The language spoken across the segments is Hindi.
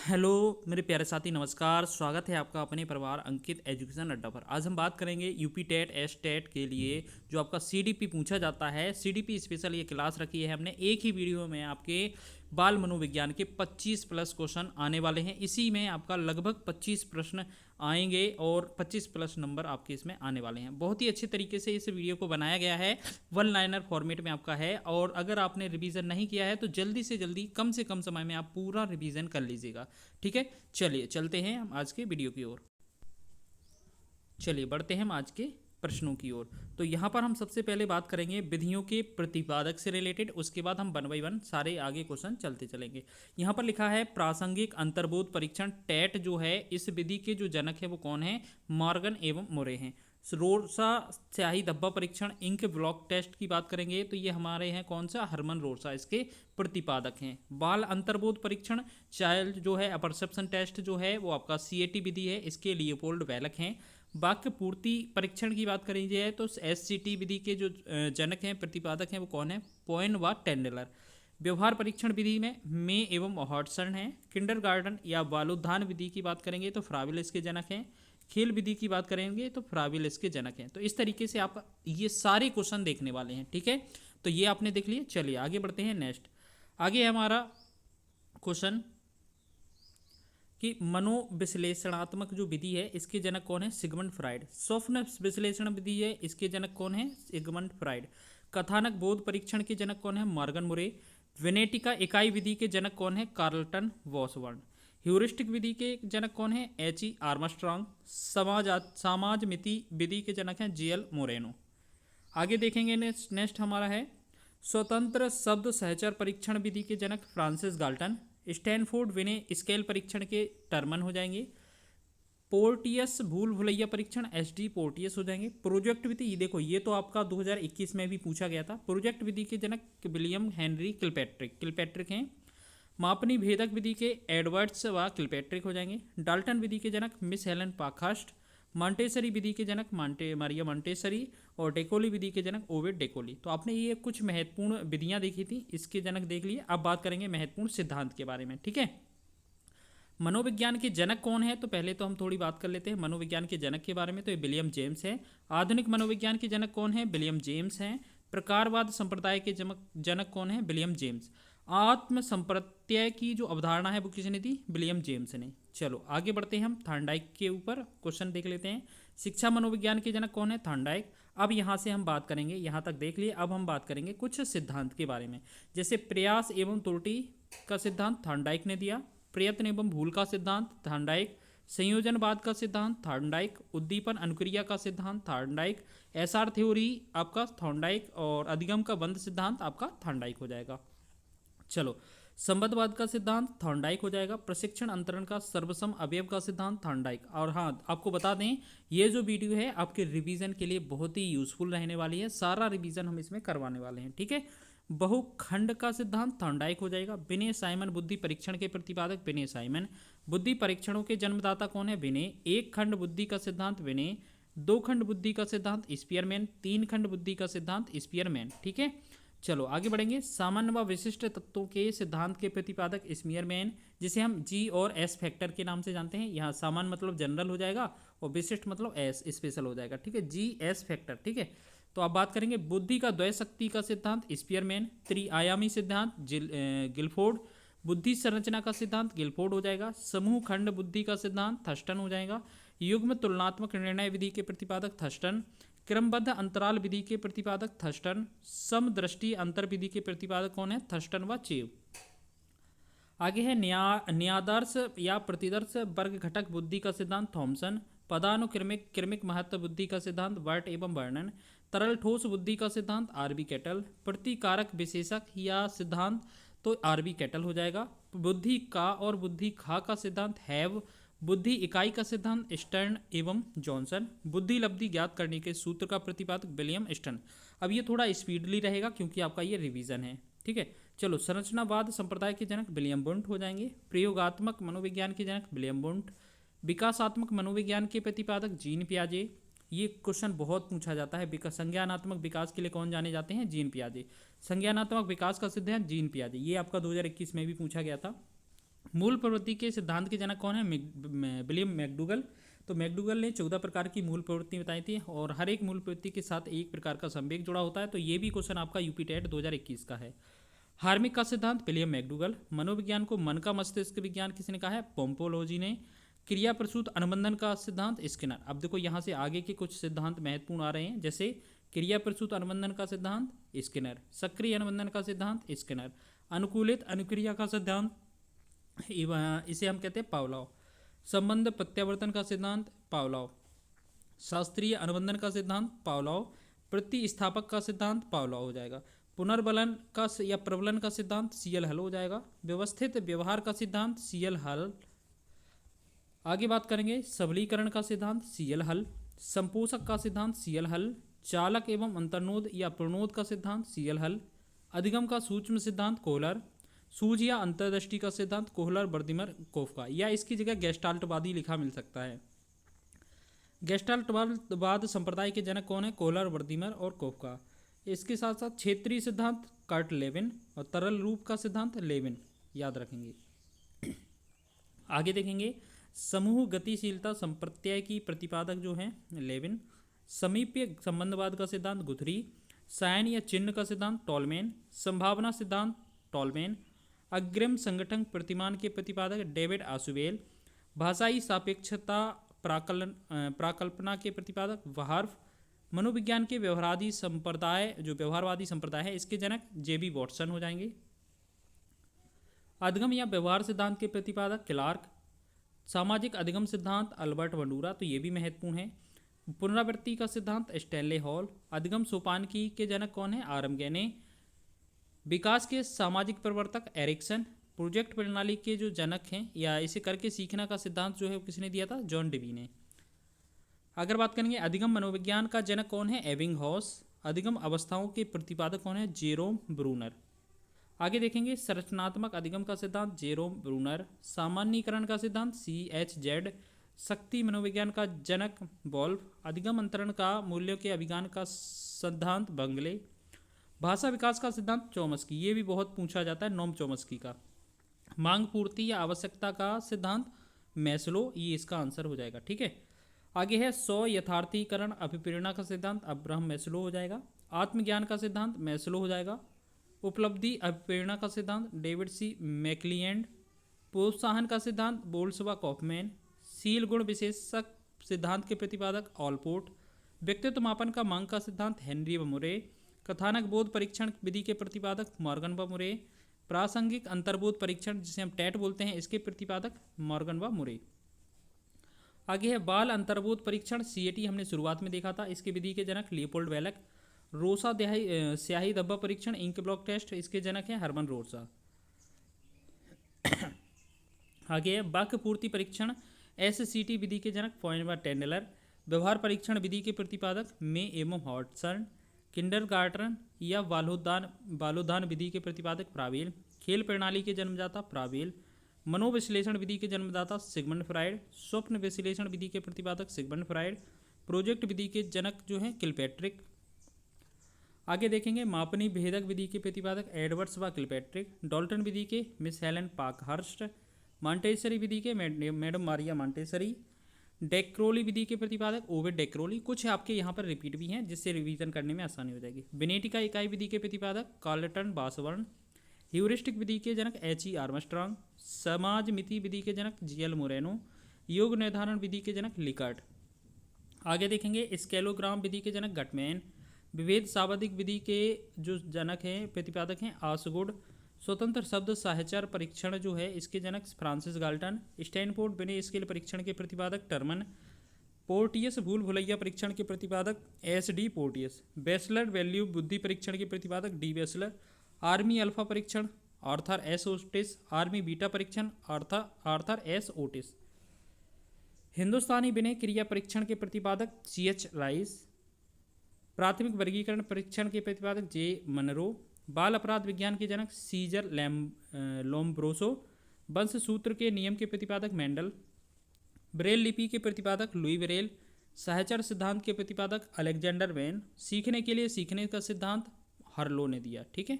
हेलो मेरे प्यारे साथी, नमस्कार। स्वागत है आपका अपने परिवार अंकित एजुकेशन अड्डा पर। आज हम बात करेंगे यूपी टेट एस टेट के लिए जो आपका सीडीपी पूछा जाता है। सीडीपी स्पेशल ये क्लास रखी है हमने, एक ही वीडियो में आपके बाल मनोविज्ञान के 25 प्लस क्वेश्चन आने वाले हैं। इसी में आपका लगभग 25 प्रश्न आएंगे और 25 प्लस नंबर आपके इसमें आने वाले हैं। बहुत ही अच्छे तरीके से इस वीडियो को बनाया गया है, वन लाइनर फॉर्मेट में आपका है। और अगर आपने रिवीजन नहीं किया है तो जल्दी से जल्दी कम से कम समय में आप पूरा रिवीजन कर लीजिएगा। ठीक है, चलिए चलते हैं हम आज के वीडियो की ओर। चलिए बढ़ते हैं हम आज के प्रश्नों की ओर। तो यहाँ पर हम सबसे पहले बात करेंगे विधियों के प्रतिपादक से रिलेटेड, उसके बाद हम वन बाई वन सारे आगे क्वेश्चन चलते चलेंगे। यहाँ पर लिखा है प्रासंगिक अंतर्बोध परीक्षण टेट जो है, इस विधि के जो जनक है वो कौन है? मॉर्गन एवं मोरे हैं। रोरसा स्याही धब्बा परीक्षण इंक ब्लॉक टेस्ट की बात करेंगे तो ये हमारे हैं कौन सा? हरमन रोरसा इसके प्रतिपादक हैं। बाल अंतर्बोध परीक्षण चाइल्ड जो है अपरसेप्शन टेस्ट जो है वो आपका सीएटी विधि है, इसके लियोपोल्ड वेलक हैं। वाक्य पूर्ति परीक्षण की बात करी जाए तो एससीटी विधि के जो जनक हैं प्रतिपादक हैं वो कौन है? पोइन व टेंडलर। व्यवहार परीक्षण विधि में मे एवं हॉटसन हैं। किंडरगार्टन या बालोद्यान विधि की बात करेंगे तो फ्राविल इसके जनक हैं। खेल विधि की बात करेंगे तो फ्राविल इसके जनक हैं। तो इस तरीके से आप ये सारे क्वेश्चन देखने वाले हैं। ठीक है, तो ये आपने देख लिए। चलिए आगे बढ़ते हैं। नेक्स्ट आगे हमारा क्वेश्चन कि मनोविश्लेषणात्मक जो विधि है इसके जनक कौन है? Sigmund Freud. स्वप्न विश्लेषण विधि है, इसके जनक कौन है? Sigmund Freud. कथानक बोध परीक्षण के जनक कौन है? मॉर्गन मुरे। वेनेटिका इकाई विधि के जनक कौन है? कार्लटन वॉसवर्न। ह्यूरिस्टिक विधि के जनक कौन है? H Armstrong. समाज मिति विधि के जनक हैं जीएल मोरेनो। आगे देखेंगे नेक्स्ट हमारा है स्वतंत्र शब्द सहचर परीक्षण विधि के जनक फ्रांसिस गाल्टन। स्टैनफोर्ड विने स्केल परीक्षण के टर्मन हो जाएंगे। पोर्टियस भूल भुलैया परीक्षण एसडी पोर्टियस हो जाएंगे। प्रोजेक्ट विधि, ये देखो ये तो आपका 2021 में भी पूछा गया था। प्रोजेक्ट विधि के जनक विलियम हेनरी किलपैट्रिक हैं। मापनी भेदक विधि के एडवर्ड्स व किलपैट्रिक हो जाएंगे। डाल्टन विधि के जनक मिस हेलन पाखास्ट। मॉन्टेसरी विधि के जनक मारिया मॉन्टेसरी। और डेकोली विधि के जनक ओविड डेकोली। तो आपने ये कुछ महत्वपूर्ण विधियां देखी थी, इसके जनक देख लिए। अब बात करेंगे महत्वपूर्ण सिद्धांत के बारे में। ठीक है, मनोविज्ञान के जनक कौन है? तो पहले तो हम थोड़ी बात कर लेते हैं मनोविज्ञान के जनक के बारे में। तो ये विलियम जेम्स है। आधुनिक मनोविज्ञान के जनक कौन है? विलियम जेम्स हैं। प्रकारवाद संप्रदाय के जनक कौन है? William James. आत्म संप्रत्यय की जो अवधारणा है वो किसने दी? विलियम जेम्स ने। चलो आगे बढ़ते हैं हम थॉर्नडाइक के ऊपर क्वेश्चन देख लेते हैं। शिक्षा मनोविज्ञान के जनक कौन है? थॉर्नडाइक। अब यहाँ से हम बात करेंगे, यहाँ तक देख लिए। अब हम बात करेंगे कुछ सिद्धांत के बारे में, जैसे प्रयास एवं त्रुटि का सिद्धांत थॉर्नडाइक ने दिया। प्रयत्न एवं भूल का सिद्धांत थॉर्नडाइक। संयोजनवाद का सिद्धांत थॉर्नडाइक। उद्दीपन अनुक्रिया का सिद्धांत थॉर्नडाइक। एसआर थ्योरी आपका थॉर्नडाइक। और अधिगम का बंध सिद्धांत आपका थॉर्नडाइक हो जाएगा। चलो, संबद्धवाद का सिद्धांत थॉर्नडाइक हो जाएगा। प्रशिक्षण अंतरण का सर्वसम अवयव का सिद्धांत थॉर्नडाइक। और हाँ, आपको बता दें ये जो वीडियो है आपके रिवीजन के लिए बहुत ही यूजफुल रहने वाली है। सारा रिवीजन हम इसमें करवाने वाले हैं। ठीक है, बहुखंड का सिद्धांत थॉर्नडाइक हो जाएगा। विनय साइमन बुद्धि परीक्षण के प्रतिपादक विनय साइमन। बुद्धि परीक्षणों के जन्मदाता कौन है? विनय। एक खंड बुद्धि का सिद्धांत विनय। दो खंड बुद्धि का सिद्धांत स्पीयरमैन। तीन खंड बुद्धि का सिद्धांत स्पीयरमैन। ठीक है, चलो आगे बढ़ेंगे। सामान्य व विशिष्ट तत्वों के सिद्धांत के प्रतिपादक स्पीयरमैन, जिसे हम जी और एस फैक्टर के नाम से जानते हैं। यहाँ सामान्य मतलब जनरल हो जाएगा और विशिष्ट मतलब एस स्पेशल हो जाएगा। ठीक है, जी एस फैक्टर। ठीक है, तो आप बात करेंगे बुद्धि का द्वय शक्ति का सिद्धांत स्पीयरमैन। त्रिआयामी सिद्धांत गिलफोर्ड। बुद्धि संरचना का सिद्धांत गिलफोर्ड हो जाएगा। समूह खंड बुद्धि का सिद्धांत थर्स्टन हो जाएगा। युग्म तुलनात्मक निर्णय विधि के प्रतिपादक थर्स्टन। क्रमबद्ध अंतराल विधि के प्रतिपादक थर्स्टन। समदृष्टि अंतर विधि के प्रतिपादक कौन है? थर्स्टन व चेव। आगे है न्यायादर्श या प्रतिदर्श वर्ग घटक बुद्धि का सिद्धांत थॉमसन। पदानुक्रमिक क्रमिक महत्व बुद्धि का सिद्धांत वर्ट एवं वर्णन। तरल ठोस बुद्धि का सिद्धांत आरबी कैटल। प्रतिकारक विशेषक या सिद्धांत तो आरबी कैटल हो जाएगा। बुद्धि का और बुद्धि खा का सिद्धांत हैव। बुद्धि इकाई का सिद्धांत स्टर्न एवं जॉनसन। बुद्धि लब्धि ज्ञात करने के सूत्र का प्रतिपादक विलियम स्टर्न। अब ये थोड़ा स्पीडली रहेगा क्योंकि आपका ये रिवीजन है। ठीक है, चलो संरचनावाद संप्रदाय के जनक विलियम बुंट हो जाएंगे। प्रयोगात्मक मनोविज्ञान के जनक विलियम बुंट। विकासात्मक मनोविज्ञान के प्रतिपादक जीन पियाजे। ये क्वेश्चन बहुत पूछा जाता है। संज्ञानात्मक विकास के लिए कौन जाने जाते हैं? जीन पियाजे। संज्ञानात्मक विकास का सिद्धांत जीन पियाजे, ये आपका 2021 में भी पूछा गया था। मूल प्रवृत्ति के सिद्धांत के जनक कौन है? William McDougall. तो मैकडूगल ने 14 प्रकार की मूल प्रवृत्ति बताई थी और हर एक मूल प्रवृत्ति के साथ एक प्रकार का संवेग जुड़ा होता है। तो ये भी क्वेश्चन आपका यूपी टेट 2021 का है। हार्मिक का सिद्धांत विलियम मैकडूगल। मनोविज्ञान को मन का मस्तिष्क विज्ञान किसने कहा है? पोम्पोलोजी ने। क्रिया प्रसूत अनुबंधन का सिद्धांत स्किनर। अब देखो यहाँ से आगे के कुछ सिद्धांत महत्वपूर्ण आ रहे हैं, जैसे क्रिया प्रसूत अनुबंधन का सिद्धांत स्किनर, सक्रिय अनुबंधन का सिद्धांत स्किनर, अनुकूलित अनुक्रिया का सिद्धांत इसे हम कहते हैं पावलोव, संबंध प्रत्यावर्तन का सिद्धांत पावलोव, शास्त्रीय अनुबंधन का सिद्धांत पावलोव, प्रतिस्थापक का सिद्धांत पावलोव हो जाएगा, पुनर्बलन का या प्रबलन का सिद्धांत सीएल हल हो जाएगा, व्यवस्थित व्यवहार का सिद्धांत सीएल हल। आगे बात करेंगे सबलीकरण का सिद्धांत सीएल हल, संपोषक का सिद्धांत सीएल हल, चालक एवं अंतर्नोद या प्रणोद का सिद्धांत सीएल हल, अधिगम का सूक्ष्म सिद्धांत कोहलर, सूझ या अंतर्दृष्टि का सिद्धांत कोहलर बर्दिमर कोफका, या इसकी जगह गेस्टाल्टवादी लिखा मिल सकता है। गेस्टाल्टवाद संप्रदाय के जनक कौन है? कोहलर बर्दिमर और कोफका। इसके साथ साथ क्षेत्रीय सिद्धांत कर्ट लेविन और तरल रूप का सिद्धांत लेविन, याद रखेंगे। आगे देखेंगे समूह गतिशीलता संप्रत्यय की प्रतिपादक जो है लेविन, समीप्य संबंधवाद का सिद्धांत गुथरी, सायन या चिन्ह का सिद्धांत टॉलमेन, संभावना सिद्धांत टॉलमेन, अग्रिम संगठन प्रतिमान के प्रतिपादक डेविड आसुवेल, भाषाई सापेक्षता प्राकल्पना के प्रतिपादक वाहर्फ, मनोविज्ञान के व्यवहारवादी संप्रदाय जो व्यवहारवादी संप्रदाय है इसके जनक जेबी वॉटसन हो जाएंगे, अधिगम या व्यवहार सिद्धांत के प्रतिपादक क्लार्क, सामाजिक अधिगम सिद्धांत अल्बर्ट बंडूरा, तो ये भी महत्वपूर्ण है, पुनरावृत्ति का सिद्धांत स्टैनले हॉल, अधिगम सोपानकी के जनक कौन है? आरम गैने, विकास के सामाजिक प्रवर्तक एरिक्सन, प्रोजेक्ट प्रणाली के जो जनक हैं या इसे करके सीखना का सिद्धांत जो है वो किसने दिया था? जॉन डेवी ने। अगर बात करेंगे अधिगम मनोविज्ञान का जनक कौन है? एबिंगहॉस, अधिगम अवस्थाओं के प्रतिपादक कौन है? Jerome Bruner. आगे देखेंगे संरचनात्मक अधिगम का सिद्धांत जेरोम ब्रूनर, सामान्यीकरण का सिद्धांत CHZ, शक्ति मनोविज्ञान का जनक वॉल्फ, अधिगम अंतरण का मूल्यों के अभिज्ञान का सिद्धांत बंगले, भाषा विकास का सिद्धांत चॉम्स्की, ये भी बहुत पूछा जाता है नोम चॉम्स्की का, मांग पूर्ति या आवश्यकता का सिद्धांत मैस्लो, ये इसका आंसर हो जाएगा। ठीक है, आगे है स्व यथार्थीकरण अभिप्रेरणा का सिद्धांत अब्राहम मैस्लो हो जाएगा, आत्मज्ञान का सिद्धांत मैस्लो हो जाएगा, उपलब्धि अभिप्रेरणा का सिद्धांत डेविड C मैक्लिएंड, प्रोत्साहन का सिद्धांत बोल्सबा कॉफमैन, शील गुण विशेषक सिद्धांत के प्रतिपादक ऑलपोर्ट, व्यक्तित्व मापन का मांग का सिद्धांत हेनरी व मुरे, कथानक बोध परीक्षण विधि के प्रतिपादक मॉर्गन व मुरे, प्रासंगिक अंतर्बोध परीक्षण जिसे हम टैट बोलते हैं इसके प्रतिपादक मॉर्गन व मुरे। आगे है बाल अंतर्बोध परीक्षण CAT, हमने शुरुआत में देखा था, इसके विधि के जनक लियोपोल्ड वेलक, रोसा स्याही धब्बा परीक्षण इंक ब्लॉक टेस्ट, इसके जनक हैं हरमन रोसा। आगे है वाक्य पूर्ति परीक्षण SCT विधि के जनक फॉइनबर टेंडलर, व्यवहार परीक्षण विधि के प्रतिपादक मे एवं हॉटसन, किंडरगार्टन या बालोदान विधि के प्रतिपादक प्रावेल, खेल प्रणाली के जन्मदाता प्रावेल, मनोविश्लेषण विधि के जन्मदाता सिगमंड फ्राइड, स्वप्न विश्लेषण विधि के प्रतिपादक सिगमंड फ्राइड, प्रोजेक्ट विधि के जनक जो हैं किलपैट्रिक। आगे देखेंगे मापनी भेदक विधि के प्रतिपादक एडवर्ड्स व किलपैट्रिक, डॉल्टन विधि के मिस हेलन पार्कहर्स्ट, मॉन्टेसरी विधि के मैडम मारिया मॉन्टेसरी, डेक्रोली विधि के प्रतिपादक ओविड डेक्रोली। कुछ आपके यहाँ पर रिपीट भी हैं जिससे रिवीजन करने में आसानी हो जाएगी। बेनेटिका इकाई विधि के प्रतिपादक कार्लटन बासवर्न, ह्यूरिस्टिक विधि के जनक H.E. आर्मस्ट्रांग, समाज मिति विधि के जनक G.L. मोरेनो, योग निर्धारण विधि के जनक लिकर्ट। आगे देखेंगे स्केलोग्राम विधि के जनक गटमैन, विभेद शाब्दिक विधि के जो जनक हैं प्रतिपादक हैं आसगुड, स्वतंत्र शब्द साहचर परीक्षण जो है इसके जनक फ्रांसिस गाल्टन, स्टैनफोर्ड बिने स्केल परीक्षण के प्रतिपादक टर्मन, पोर्टियस भूल भुलैया परीक्षण के प्रतिपादक S.D. पोर्टियस, बेसलर वैल्यू बुद्धि परीक्षण के प्रतिपादक D. बेसलर, आर्मी अल्फा परीक्षण Arthur S. Otis, army beta परीक्षण आर्थर S. ओटिस, हिंदुस्तानी विनय क्रिया परीक्षण के प्रतिपादक C.H. राइस, प्राथमिक वर्गीकरण परीक्षण के प्रतिपादक J. मनरो, बाल अपराध विज्ञान के जनक सीजर लोम्ब्रोसो, वंश सूत्र के नियम के प्रतिपादक मेंडल, ब्रेल लिपि के प्रतिपादक लुई ब्रेल, सहचर सिद्धांत के प्रतिपादक अलेक्जेंडर वेन, सीखने के लिए सीखने का सिद्धांत हरलो ने दिया। ठीक है,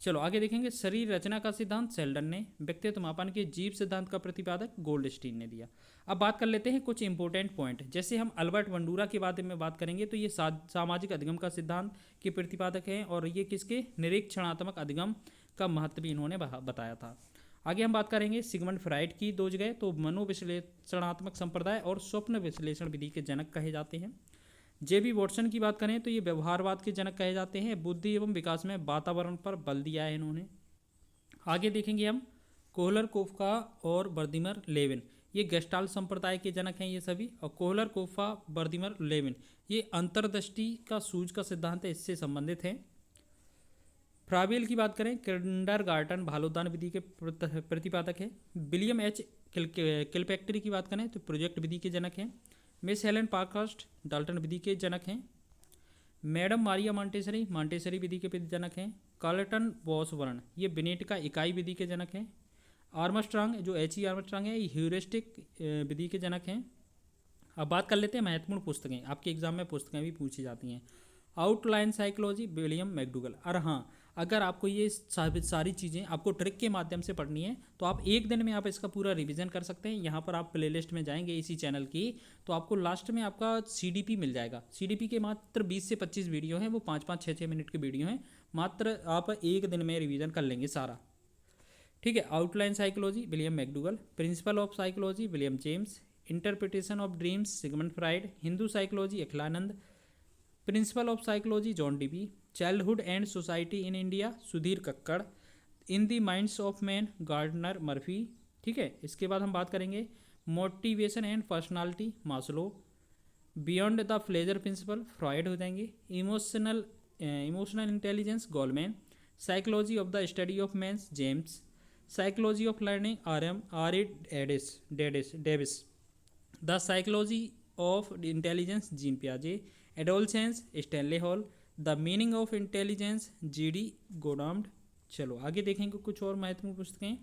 चलो आगे देखेंगे शरीर रचना का सिद्धांत सेल्डन ने, व्यक्तित्व मापन के जीव सिद्धांत का प्रतिपादक गोल्डस्टीन ने दिया। अब बात कर लेते हैं कुछ इंपॉर्टेंट पॉइंट। जैसे हम अल्बर्ट बंडूरा के बारे में बात करेंगे तो ये सामाजिक अधिगम का सिद्धांत के प्रतिपादक हैं और ये किसके निरीक्षणात्मक अधिगम का महत्व भी इन्होंने बताया था। आगे हम बात करेंगे सिगमंड फ्राइड की दो जगह, तो मनोविश्लेषणात्मक संप्रदाय और स्वप्न विश्लेषण विधि के जनक कहे जाते हैं। जेबी वॉटसन की बात करें तो ये व्यवहारवाद के जनक कहे जाते हैं। बुद्धि एवं विकास में वातावरण पर बल दिया है इन्होंने। आगे देखेंगे हम कोहलर कोफ्का और वर्दिमर लेविन, ये गेस्टाल्ट संप्रदाय के जनक हैं ये सभी। और कोहलर कोफ्का वर्दिमर लेविन ये अंतर्दृष्टि का सूझ का सिद्धांत है, इससे संबंधित हैं। फ्राबेल की बात करें किंडरगार्टन भालोद्यान विधि के प्रतिपादक है। विलियम एच किलपैट्री की बात करें तो प्रोजेक्ट विधि के जनक हैं। मिस हेलेन पार्कहर्स्ट डाल्टन विधि के जनक हैं। मैडम मारिया मॉन्टेसरी विधि के जनक हैं। कार्लटन बॉसवर्न ये बिनेट का इकाई विधि के जनक हैं। आर्मस्ट्रांग जो H.E. आर्मस्ट्रांग है ये ह्यूरिस्टिक विधि के जनक हैं। अब बात कर लेते हैं महत्वपूर्ण पुस्तकें, आपके एग्जाम में पुस्तकें भी पूछी जाती हैं। Outline psychology William McDougall. और हाँ, अगर आपको ये सारी चीज़ें आपको ट्रिक के माध्यम से पढ़नी है तो आप एक दिन में आप इसका पूरा रिवीजन कर सकते हैं। यहाँ पर आप प्लेलिस्ट में जाएंगे इसी चैनल की, तो आपको लास्ट में आपका CDP मिल जाएगा। CDP के मात्र 20 से 25 वीडियो हैं, वो 5-5, 6-6 मिनट के वीडियो हैं। मात्र आप एक दिन में रिवीजन कर लेंगे सारा, ठीक है। Outline psychology William McDougall. Principle of psychology William James. Interpretation of dreams Sigmund Freud. Hindu psychology Akhilananda. Principle of psychology John Dewey. Childhood and society in India Sudhir Kakar. In the minds of man Gardner Murphy, ठीक है। इसके बाद हम बात करेंगे motivation and personality Maslow. Beyond the pleasure principle Freud हो जाएंगे। Emotional intelligence Goleman. Psychology of the study of man's James. Psychology of learning R.A. Davis. The psychology of intelligence Jean पियाजे। Adolescence Stanley Hall. The meaning of intelligence G.D. Goddard. चलो आगे देखेंगे कुछ और महत्वपूर्ण पुस्तकें।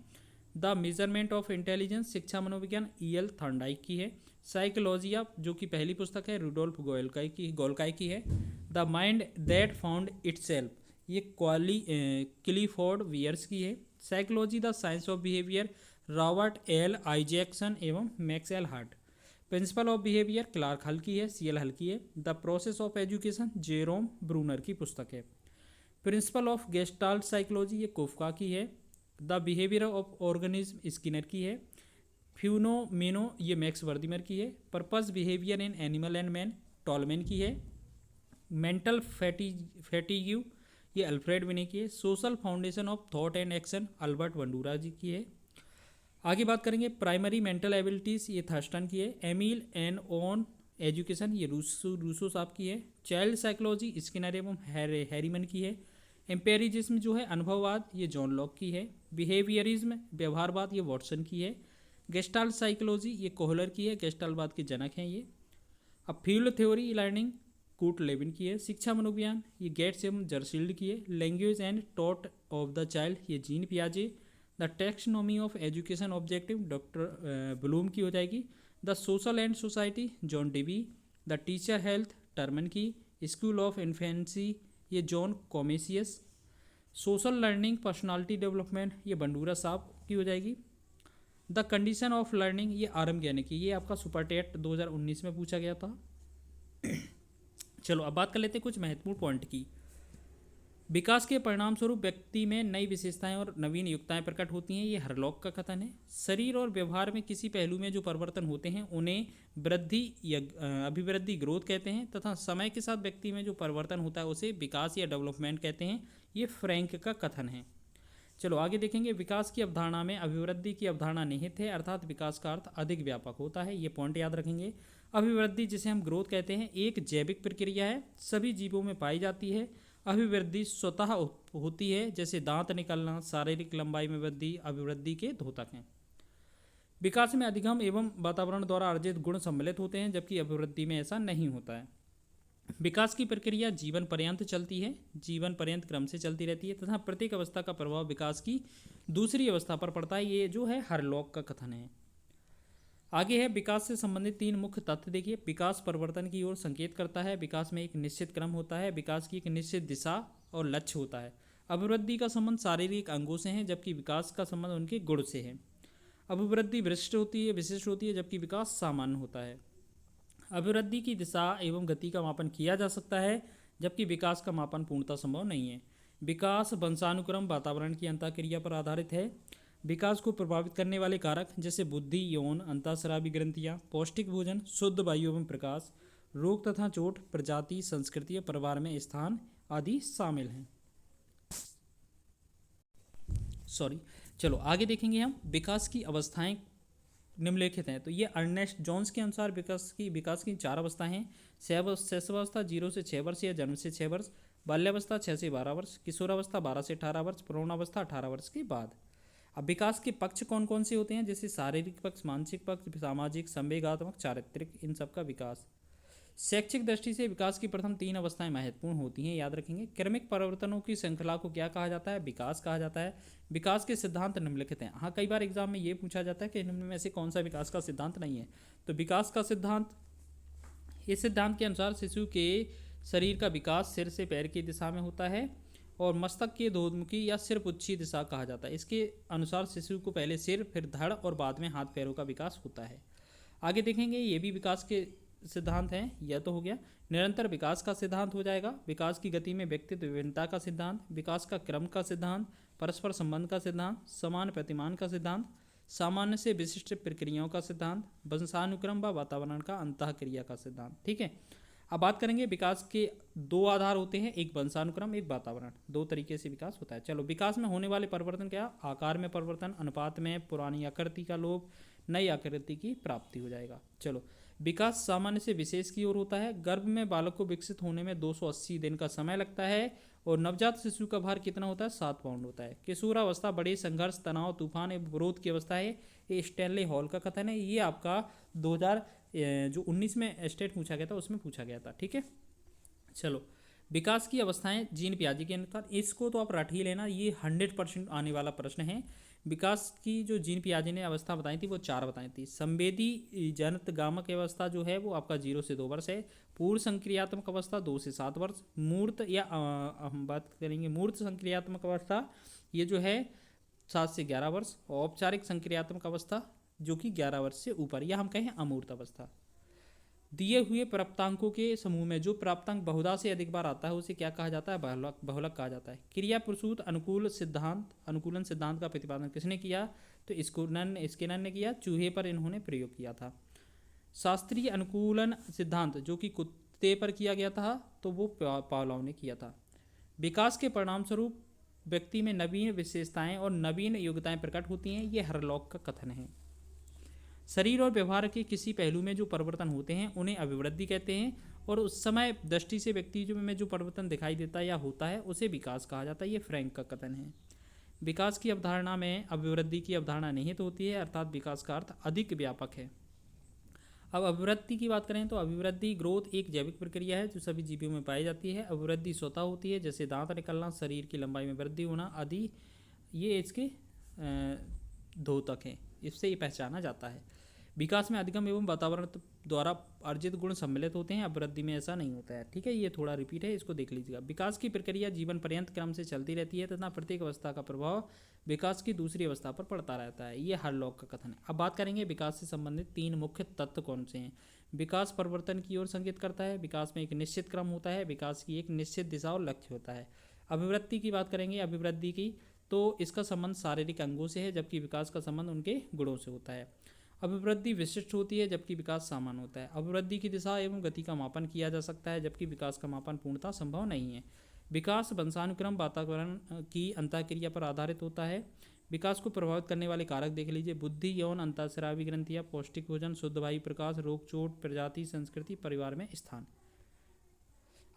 द मेजरमेंट ऑफ इंटेलिजेंस शिक्षा मनोविज्ञान E.L. थॉर्नडाइक की है। साइकोलॉजिया जो कि पहली पुस्तक है रूडोल्फ गोल्काई की है। The mind that found itself ये क्लिफोर्ड वियर्स की है। Psychology the science of behaviour Robert L Isaacson एवं Max L Hart. Principle of behaviour Clark Hull की है, CL हल की है। The process of education Jerome Bruner की पुस्तक है। प्रिंसिपल ऑफ गेस्टाल्ट साइकोलॉजी ये कोफ्का की है। The behaviour of organism Skinner की है। फ्यूनोमेनो ये मैक्स वर्दिमर की है। Purpose behaviour in animal and man Tolman की है। मेंटल फैटिग्यू ये अल्फ्रेड विने की है। Social foundation of thought and action Albert Bandura ji की है। आगे बात करेंगे प्राइमरी मेंटल एबिलिटीज़ ये थर्स्टन की है। एमिल एंड ऑन एजुकेशन ये रूसो साहब की है। चाइल्ड साइकोलॉजी स्किनर एवं हैरीमन की है। एम्पेरिजिज्म जो है अनुभववाद ये जॉन लॉक की है। बिहेवियरिज्म व्यवहारवाद ये वॉटसन की है। गेस्टाल्ट साइकोलॉजी ये कोहलर की है, गेस्टाल्टवाद के जनक हैं ये। अब फील्ड थ्योरी लर्निंग कूट लेविन की है। शिक्षा मनोविज्ञान ये गेट्स एवं जर्सील्ड की है। Language and thought of the child ये जीन पियाजे। The taxonomy of education objective doctor Bloom की हो जाएगी। The social and society John Dewey. The teacher health Terman की। स्कूल ऑफ इन्फेंसी ये John Comenius. Social learning personality development ये बंडूरा साहब की हो जाएगी। द कंडीशन ऑफ लर्निंग ये RM ज्ञानी की, ये आपका सुपर टेट 2019 में पूछा गया था। चलो अब बात कर लेते हैं कुछ महत्वपूर्ण पॉइंट की। विकास के परिणाम स्वरूप व्यक्ति में नई विशेषताएं और नवीन युक्ताएं प्रकट होती हैं, ये हरलॉक का कथन है। शरीर और व्यवहार में किसी पहलू में जो परिवर्तन होते हैं उन्हें वृद्धि या अभिवृद्धि ग्रोथ कहते हैं, तथा समय के साथ व्यक्ति में जो परिवर्तन होता है उसे विकास या डेवलपमेंट कहते हैं, ये फ्रैंक का कथन है। चलो आगे देखेंगे। विकास की अवधारणा में अभिवृद्धि की अवधारणा निहित है, अर्थात विकास का अर्थ अधिक व्यापक होता है, ये पॉइंट याद रखेंगे। अभिवृद्धि जिसे हम ग्रोथ कहते हैं एक जैविक प्रक्रिया है, सभी जीवों में पाई जाती है। अभिवृद्धि स्वतः होती है, जैसे दांत निकलना, शारीरिक लंबाई में वृद्धि अभिवृद्धि के द्योतक हैं। विकास में अधिगम एवं वातावरण द्वारा अर्जित गुण सम्मिलित होते हैं, जबकि अभिवृद्धि में ऐसा नहीं होता है। विकास की प्रक्रिया जीवन पर्यंत चलती है, जीवन पर्यंत क्रम से चलती रहती है, तथा प्रत्येक अवस्था का प्रभाव विकास की दूसरी अवस्था पर पड़ता है, ये जो है हरलॉक का कथन है। आगे है विकास से संबंधित 3 मुख्य तथ्य देखिए। विकास परिवर्तन की ओर संकेत करता है, विकास में एक निश्चित क्रम होता है, विकास की एक निश्चित दिशा और लक्ष्य होता है। अभिवृद्धि का संबंध शारीरिक अंगों से है, जबकि विकास का संबंध उनके गुण से है। अभिवृद्धि विशिष्ट होती है, जबकि विकास सामान्य होता है। अभिवृद्धि की दिशा एवं गति का मापन किया जा सकता है, जबकि विकास का मापन पूर्णतः संभव नहीं है। विकास वंशानुक्रम वातावरण की अंतःक्रिया पर आधारित है। विकास को प्रभावित करने वाले कारक जैसे बुद्धि, यौन, अंतःस्रावी ग्रंथियाँ, पौष्टिक भोजन, शुद्ध वायु एवं प्रकाश, रोग तथा चोट, प्रजाति, संस्कृति, परिवार में स्थान आदि शामिल हैं। चलो आगे देखेंगे हम विकास की अवस्थाएं निम्नलिखित हैं। तो ये अर्नेस्ट जॉन्स के अनुसार विकास की 4 अवस्थाएं हैं। शैशवावस्था 0 से 6 वर्ष या जन्म से 6 वर्ष, बाल्यावस्था 6 से 12 वर्ष, किशोरावस्था 12 से 18 वर्ष, प्रौढ़ावस्था 18 वर्ष के बाद। अब विकास के पक्ष कौन कौन से होते हैं, जैसे शारीरिक पक्ष, मानसिक पक्ष, सामाजिक, संवेगात्मक, चारित्रिक, इन सब का विकास। शैक्षिक दृष्टि से विकास की प्रथम 3 अवस्थाएं महत्वपूर्ण होती हैं, याद रखेंगे। क्रमिक परिवर्तनों की श्रृंखला को क्या कहा जाता है, विकास कहा जाता है। विकास के सिद्धांत निम्नलिखित हैं। हाँ, कई बार एग्जाम में ये पूछा जाता है कि निम्न में से कौन सा विकास का सिद्धांत नहीं है। तो विकास का सिद्धांत, इस सिद्धांत के अनुसार शिशु के शरीर का विकास सिर से पैर की दिशा में होता है और मस्तक के ध्वमुखी या सिर पुच्छी दिशा कहा जाता है। इसके अनुसार शिशु को पहले सिर, फिर धड़ और बाद में हाथ पैरों का विकास होता है। आगे देखेंगे, ये भी विकास के सिद्धांत हैं। यह तो हो गया। निरंतर विकास का सिद्धांत हो जाएगा। विकास की गति में व्यक्तित्व विभिन्नता का सिद्धांत, विकास का क्रम का सिद्धांत, परस्पर संबंध का सिद्धांत, समान प्रतिमान का सिद्धांत, सामान्य से विशिष्ट प्रक्रियाओं का सिद्धांत, वंशानुक्रम व वातावरण का अंतःक्रिया का सिद्धांत। ठीक है। अब बात करेंगे विकास के 2 आधार होते हैं, एक वंशानुक्रम, एक वातावरण। 2 तरीके से विकास होता है। चलो, विकास में होने वाले परिवर्तन क्या, आकार में परिवर्तन, अनुपात में, पुरानी आकृति का लोप, नई आकृति की प्राप्ति हो जाएगा। चलो, विकास सामान्य से विशेष की ओर होता है। गर्भ में बालक को विकसित होने में 280 दिन का समय लगता है और नवजात शिशु का भार कितना होता है, 7 पाउंड होता है। किशोरावस्था बड़े संघर्ष, तनाव, तूफान एवं विरोध की अवस्था है। ये स्टैनले हॉल का कथन है। ये आपका 2019 में स्टेट पूछा गया था, उसमें पूछा गया था। ठीक है। चलो, विकास की अवस्थाएं जीन पियाजे के अनुसार, इसको तो आप रट ही लेना, ये 100% आने वाला प्रश्न है। विकास की जो जीन पियाजे ने अवस्था बताई थी वो 4 बताई थी। संवेदी जनित गामक अवस्था जो है वो आपका 0 से 2 वर्ष है। पूर्ण संक्रियात्मक अवस्था 2 से 7 वर्ष। मूर्त या हम बात करेंगे मूर्त संक्रियात्मक अवस्था, ये जो है 7 से 11 वर्ष। औपचारिक संक्रियात्मक अवस्था जो कि 11 वर्ष से ऊपर, या हम कहें अमूर्त अवस्था। दिए हुए प्राप्तांकों के समूह में जो प्राप्तांक बहुधा से अधिक बार आता है उसे क्या कहा जाता है, बहुलक कहा जाता है। क्रिया प्रसूत अनुकूलन सिद्धांत का प्रतिपादन किसने किया, तो स्किनर ने किया। चूहे पर इन्होंने प्रयोग किया था। शास्त्रीय अनुकूलन सिद्धांत जो कि कुत्ते पर किया गया था, तो वो पावलोव ने किया था। विकास के परिणाम स्वरूप व्यक्ति में नवीन विशेषताएं और नवीन योग्यताएं प्रकट होती हैं, ये हरलॉक का कथन है। शरीर और व्यवहार के किसी पहलू में जो परिवर्तन होते हैं उन्हें अभिवृद्धि कहते हैं, और उस समय दृष्टि से व्यक्ति में जो परिवर्तन दिखाई देता है या होता है उसे विकास कहा जाता है। ये फ्रैंक का कथन है। विकास की अवधारणा में अभिवृद्धि की अवधारणा निहित होती है, अर्थात विकास का अर्थ अधिक व्यापक है। अब अभिवृद्धि की बात करें तो अभिवृद्धि ग्रोथ एक जैविक प्रक्रिया है जो सभी जीवों में पाई जाती है। अभिवृद्धि स्वतः होती है, जैसे दांत निकलना, शरीर की लंबाई में वृद्धि होना आदि, ये इसके द्योतक हैं, इससे ये पहचाना जाता है। विकास में अधिगम एवं वातावरण द्वारा अर्जित गुण सम्मिलित होते हैं, अभिवृद्धि में ऐसा नहीं होता है। ठीक है, ये थोड़ा रिपीट है, इसको देख लीजिएगा। विकास की प्रक्रिया जीवन पर्यंत क्रम से चलती रहती है तथा प्रत्येक अवस्था का प्रभाव विकास की दूसरी अवस्था पर पड़ता रहता है, ये हरलॉक का कथन है। अब बात करेंगे विकास से संबंधित 3 मुख्य तत्व कौन से हैं। विकास परिवर्तन की ओर संकेत करता है, विकास में एक निश्चित क्रम होता है, विकास की एक निश्चित दिशा और लक्ष्य होता है। अभिवृद्धि की बात करेंगे, अभिवृद्धि की तो इसका संबंध शारीरिक अंगों से है, जबकि विकास का संबंध उनके गुणों से होता है। अभिवृद्धि विशिष्ट होती है, जबकि विकास सामान्य होता है। अभिवृद्धि की दिशा एवं गति का मापन किया जा सकता है, जबकि विकास का मापन पूर्णतः संभव नहीं है। विकास वंशानुक्रम वातावरण की अंतःक्रिया पर आधारित होता है। विकास को प्रभावित करने वाले कारक देख लीजिए, बुद्धि, यौन, अंतःस्रावी ग्रंथियाँ, पौष्टिक भोजन, शुद्ध वायु प्रकाश, रोग चोट, प्रजाति, संस्कृति, परिवार में स्थान।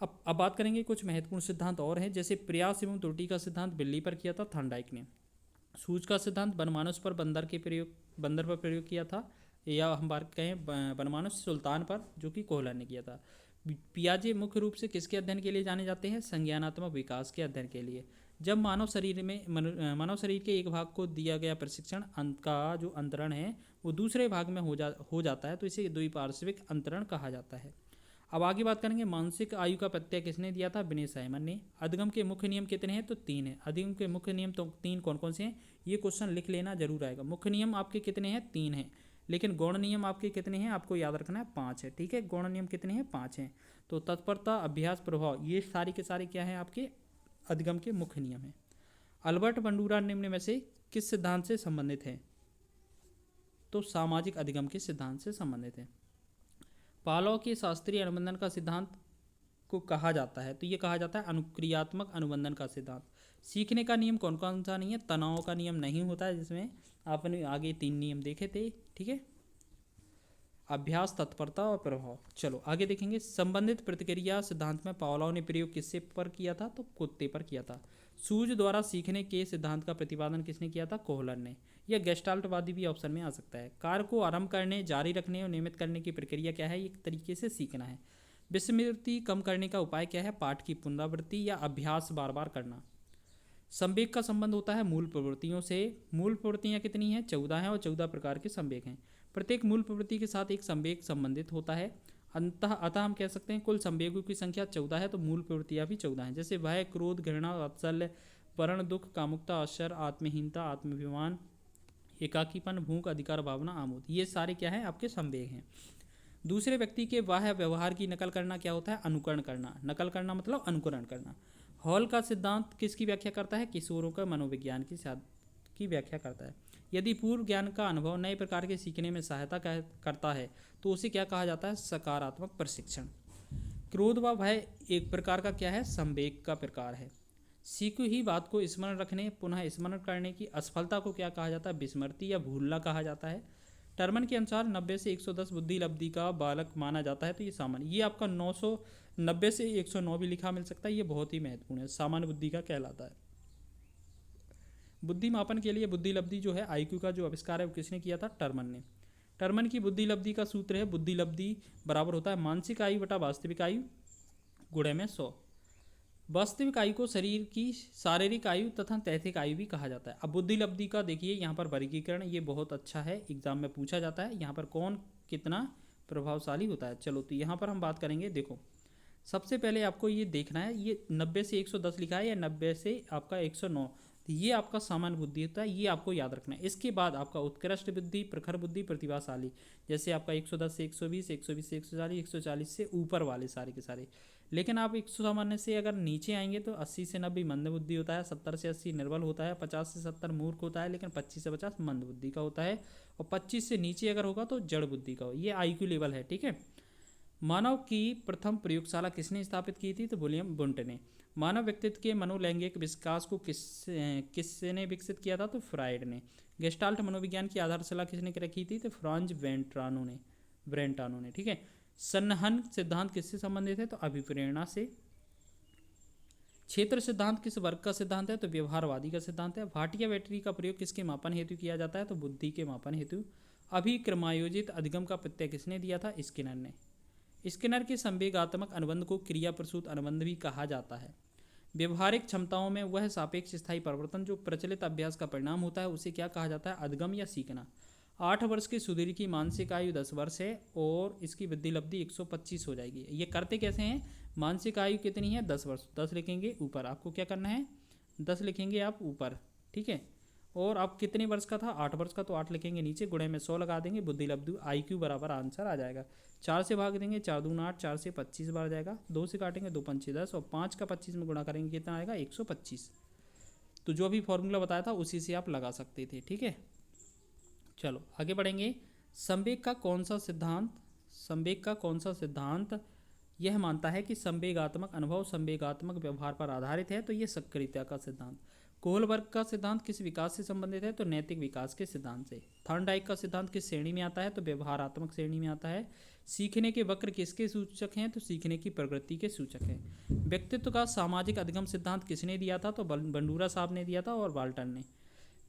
अब बात करेंगे कुछ महत्वपूर्ण सिद्धांत और हैं, जैसे प्रयास एवं त्रुटि का सिद्धांत बिल्ली पर किया था थॉर्नडाइक ने। सूच का सिद्धांत बनमानुस पर बंदर पर प्रयोग किया था, या हम बात कहें बनमानुस सुल्तान पर, जो कि कोहलर ने किया था। पियाजे मुख्य रूप से किसके अध्ययन के लिए जाने जाते हैं, संज्ञानात्मक विकास के अध्ययन के लिए। जब मानव शरीर के एक भाग को दिया गया प्रशिक्षण का जो अंतरण है वो दूसरे भाग में हो जाता है, तो इसे द्विपार्श्विक अंतरण कहा जाता है। अब आगे बात करेंगे मानसिक आयु का प्रत्यय किसने दिया था, विनय साइमन ने। अधिगम के मुख्य नियम कितने हैं, तो 3 है। अधिगम के मुख्य नियम तो 3 कौन कौन से हैं, ये क्वेश्चन लिख लेना जरूर आएगा। मुख्य नियम आपके कितने हैं, 3 हैं, लेकिन गौण नियम आपके कितने हैं, आपको याद रखना है 5 है, ठीक है। गौण नियम कितने हैं, 5 हैं। तो तत्परता, अभ्यास, प्रभाव, ये सारे के सारे क्या हैं आपके अधिगम के मुख्य नियम हैं। अल्बर्ट बंडूरा निम्न में से किस सिद्धांत से संबंधित है, तो सामाजिक अधिगम के सिद्धांत से संबंधित है। पावलोव के शास्त्रीय अनुबंधन का सिद्धांत को कहा जाता है, तो ये कहा जाता है अनुक्रियात्मक अनुबंधन का सिद्धांत। सीखने का नियम कौन कौन सा नहीं है, तनाव का नियम नहीं होता है, जिसमें आपने आगे 3 नियम देखे थे, ठीक है। अभ्यास, तत्परता और प्रभाव। चलो आगे देखेंगे। संबंधित प्रतिक्रिया सिद्धांत में पावलोव ने प्रयोग किससे पर किया था, तो कुत्ते पर किया था। सूझ द्वारा सीखने के सिद्धांत का प्रतिपादन किसने किया था, कोहलर ने। यह गेस्टाल्टवादी भी ऑप्शन में आ सकता है। कार्य को आरंभ करने, जारी रखने और नियमित करने की प्रक्रिया क्या है, एक तरीके से सीखना है। विस्मृति कम करने का उपाय क्या है, पाठ की पुनरावृत्ति या अभ्यास बार बार करना। संवेग का संबंध होता है मूल प्रवृत्तियों से। मूल प्रवृत्तियां कितनी हैं, 14 हैं, और 14 प्रकार के संवेग हैं। प्रत्येक मूल प्रवृत्ति के साथ एक संवेग संबंधित होता है। अतः हम कह सकते हैं कुल संवेगों की संख्या 14 है, तो मूल प्रवृत्तियां भी 14 हैं। जैसे भय, क्रोध, घृणा, वात्सल्य, वर्ण, दुख, कामुकता, आश्चर्य, आत्महीनता, आत्माभिमान, एकाकीपन, भूख, अधिकार भावना, आमोद, ये सारे क्या हैं, आपके संवेग हैं। दूसरे व्यक्ति के बाह्य व्यवहार की नकल करना क्या होता है, अनुकरण करना। नकल करना मतलब अनुकरण करना। हॉल का सिद्धांत किसकी व्याख्या करता है, किशोरों का मनोविज्ञान की व्याख्या करता है। यदि पूर्व ज्ञान का अनुभव नए प्रकार के सीखने में सहायता करता है तो उसे क्या कहा जाता है, सकारात्मक प्रशिक्षण। क्रोध व भय एक प्रकार का क्या है, संवेग का प्रकार है। सीखी हुई बात को स्मरण रखने, पुनः स्मरण करने की असफलता को क्या कहा जाता है, विस्मृति या भूलना कहा जाता है। टर्मन के अनुसार 90 से 110 बुद्धि लब्धि का बालक माना जाता है, तो ये सामान्य, ये आपका 990 से 109 भी लिखा मिल सकता है, ये बहुत ही महत्वपूर्ण है, सामान्य बुद्धि का कहलाता है। बुद्धि मापन के लिए बुद्धि लब्धि जो है, आईक्यू का जो आविष्कार है वो किसने किया था, टर्मन ने। टर्मन की बुद्धि लब्धि का सूत्र है, बुद्धि लब्धि बराबर होता है मानसिक आयु बटा वास्तविक आयु गुणे में 100। वास्तविक आयु को शरीर की शारीरिक आयु तथा तैथिक आयु भी कहा जाता है। अब बुद्धि लब्धि का देखिए यहाँ पर वर्गीकरण, ये बहुत अच्छा है, एग्जाम में पूछा जाता है, यहाँ पर कौन कितना प्रभावशाली होता है। चलो तो यहाँ पर हम बात करेंगे। देखो सबसे पहले आपको ये देखना है, ये 90 से 110 लिखा है या 90 से आपका 109, तो ये आपका सामान्य बुद्धि होता है, ये आपको याद रखना है। इसके बाद आपका उत्कृष्ट बुद्धि, प्रखर बुद्धि, प्रतिभाशाली, जैसे आपका 110 से 120, 120 से 140, 140 से ऊपर वाले सारे के सारे। लेकिन आप 100 सामान्य से अगर नीचे आएंगे तो 80 से 90 मंद बुद्धि होता है, 70 से 80 निर्बल होता है, 50 से 70 मूर्ख होता है, लेकिन 25 से 50 मंद बुद्धि का होता है, और 25 से नीचे अगर होगा तो जड़ बुद्धि का हो। ये आईक्यू लेवल है, ठीक है। मानव की प्रथम प्रयोगशाला किसने स्थापित की थी, तो विलियम वुंट ने। मानव व्यक्तित्व के मनोलैंगिक विकास को किसने विकसित किया था, तो फ्राइड ने। गेस्टाल्ट मनोविज्ञान की आधारशिला किसने रखी थी, तो फ्रांज ब्रेंटानो ने, ठीक है। संहन सिद्धांत किससे संबंधित है, तो अभिप्रेरणा से। क्षेत्र सिद्धांत किस वर्ग का सिद्धांत है, तो व्यवहारवादी का सिद्धांत है। भाटिया बैटरी का प्रयोग किसके मापन हेतु किया जाता है, तो बुद्धि के मापन हेतु। अभिक्रमायोजित अधिगम का प्रत्यय किसने दिया था, स्किनर ने। स्किनर के संवेगात्मक अनुबंध को क्रिया प्रसूत अनुबंध भी कहा जाता है। व्यवहारिक क्षमताओं में वह सापेक्ष स्थायी परिवर्तन जो प्रचलित अभ्यास का परिणाम होता है उसे क्या कहा जाता है, अधिगम या सीखना। 8 वर्ष की सुधीर की मानसिक आयु 10 वर्ष है और इसकी वृद्धि लब्धि 125 हो जाएगी। ये करते कैसे हैं, मानसिक आयु कितनी है, 10 वर्ष, 10 लिखेंगे ऊपर, आपको क्या करना है 10 लिखेंगे आप ऊपर, ठीक है। और आप कितने वर्ष का था, 8 वर्ष का, तो 8 लिखेंगे नीचे, गुणे में 100 लगा देंगे, बुद्धि लब्धि आईक्यू बराबर आंसर आ जाएगा। 4 से भाग देंगे, 4 दूना 8, 4 से 25 बार जाएगा, 2 से काटेंगे 2 पंचे 10, और 5 का 25 में गुणा करेंगे कितना आएगा, 125। तो जो अभी फॉर्मूला बताया था उसी से आप लगा सकते थे, ठीक है। चलो आगे बढ़ेंगे। संवेग का कौन सा सिद्धांत यह मानता है कि संवेगात्मक अनुभव संवेगात्मक व्यवहार पर आधारित है, तो ये सक्रियता का सिद्धांत। कोहलबर्ग का सिद्धांत किस विकास से संबंधित है, तो नैतिक विकास के सिद्धांत से। थॉर्नडाइक का सिद्धांत किस श्रेणी में आता है, तो व्यवहारात्मक श्रेणी में आता है। सीखने के वक्र किसके सूचक हैं, तो सीखने की प्रकृति के सूचक हैं। व्यक्तित्व का सामाजिक अधिगम सिद्धांत किसने दिया था, तो बंडूरा साहब ने दिया था और वाल्टन ने।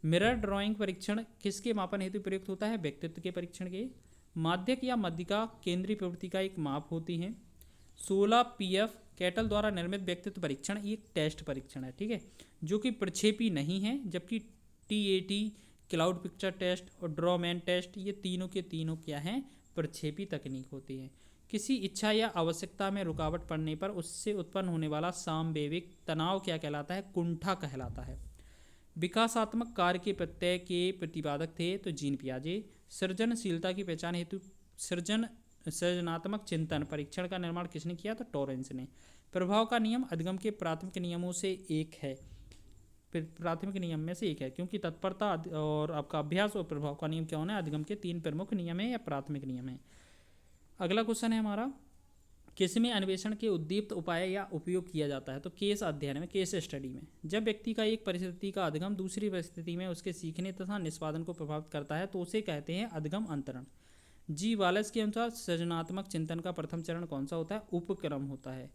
मिरर ड्राइंग परीक्षण किसके मापन हेतु प्रयुक्त होता है, व्यक्तित्व के परीक्षण के। माध्यक या मध्यिका केंद्रीय प्रवृत्ति का एक माप होती है। 16 PF कैटल द्वारा निर्मित व्यक्तित्व परीक्षण एक टेस्ट परीक्षण है, ठीक है, जो कि प्रक्षेपी नहीं है, जबकि TAT क्लाउड पिक्चर टेस्ट और ड्रॉमैन टेस्ट ये तीनों के तीनों क्या हैं, प्रक्षेपी तकनीक होती है। किसी इच्छा या आवश्यकता में रुकावट पड़ने पर उससे उत्पन्न होने वाला सामवेविक तनाव क्या कहलाता है? कुंठा कहलाता है। विकासात्मक कार्य के प्रत्यय के प्रतिपादक थे तो जीन पियाजे। सृजनशीलता की पहचान हेतु सृजनात्मक चिंतन परीक्षण का निर्माण किसने किया? तो टॉरेंस ने। प्रभाव का नियम अधिगम के प्राथमिक नियमों से एक है, प्राथमिक नियम में से एक है, क्योंकि तत्परता और आपका अभ्यास और प्रभाव का नियम क्या होना है? अधिगम के 3 प्रमुख नियम है या प्राथमिक नियम है। अगला क्वेश्चन है हमारा, किसमें अन्वेषण के उद्दीप्त उपाय या उपयोग किया जाता है? तो केस अध्ययन में, केस स्टडी में। जब व्यक्ति का एक परिस्थिति का अधिगम दूसरी परिस्थिति में उसके सीखने तथा निष्पादन को प्रभावित करता है तो उसे कहते हैं अधिगम अंतरण। जी वालेस के अनुसार सृजनात्मक चिंतन का प्रथम चरण कौन सा होता है? उपक्रम होता है।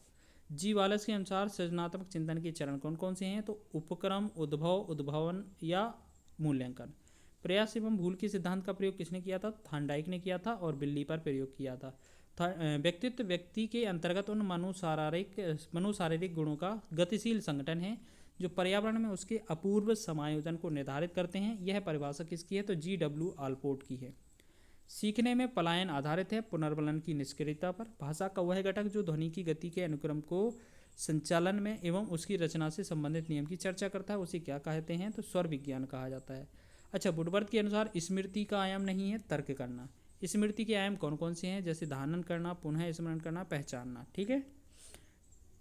जी वालेस के अनुसार सृजनात्मक चिंतन के चरण कौन कौन से हैं? तो उपक्रम, उद्भव, उद्भावन या मूल्यांकन। प्रयास एवं भूल के सिद्धांत का प्रयोग किसने किया था? थार्नडाइक ने किया था और बिल्ली पर प्रयोग किया था। व्यक्तित्व व्यक्ति के अंतर्गत उन मनोशारीरिक गुणों का गतिशील संगठन है जो पर्यावरण में उसके अपूर्व समायोजन को निर्धारित करते हैं। यह परिभाषा किसकी है? तो GW आल्पोर्ट की है। सीखने में पलायन आधारित है पुनर्बलन की निष्क्रियता पर। भाषा का वह घटक जो ध्वनि की गति के अनुक्रम को संचालन में एवं उसकी रचना से संबंधित नियम की चर्चा करता है उसे क्या कहते हैं? तो स्वर विज्ञान कहा जाता है। अच्छा, वुडवर्थ के अनुसार स्मृति का आयाम नहीं है तर्क करना। स्मृति के आयाम कौन कौन से हैं? जैसे धारण करना, पुनः स्मरण करना, पहचानना। ठीक है।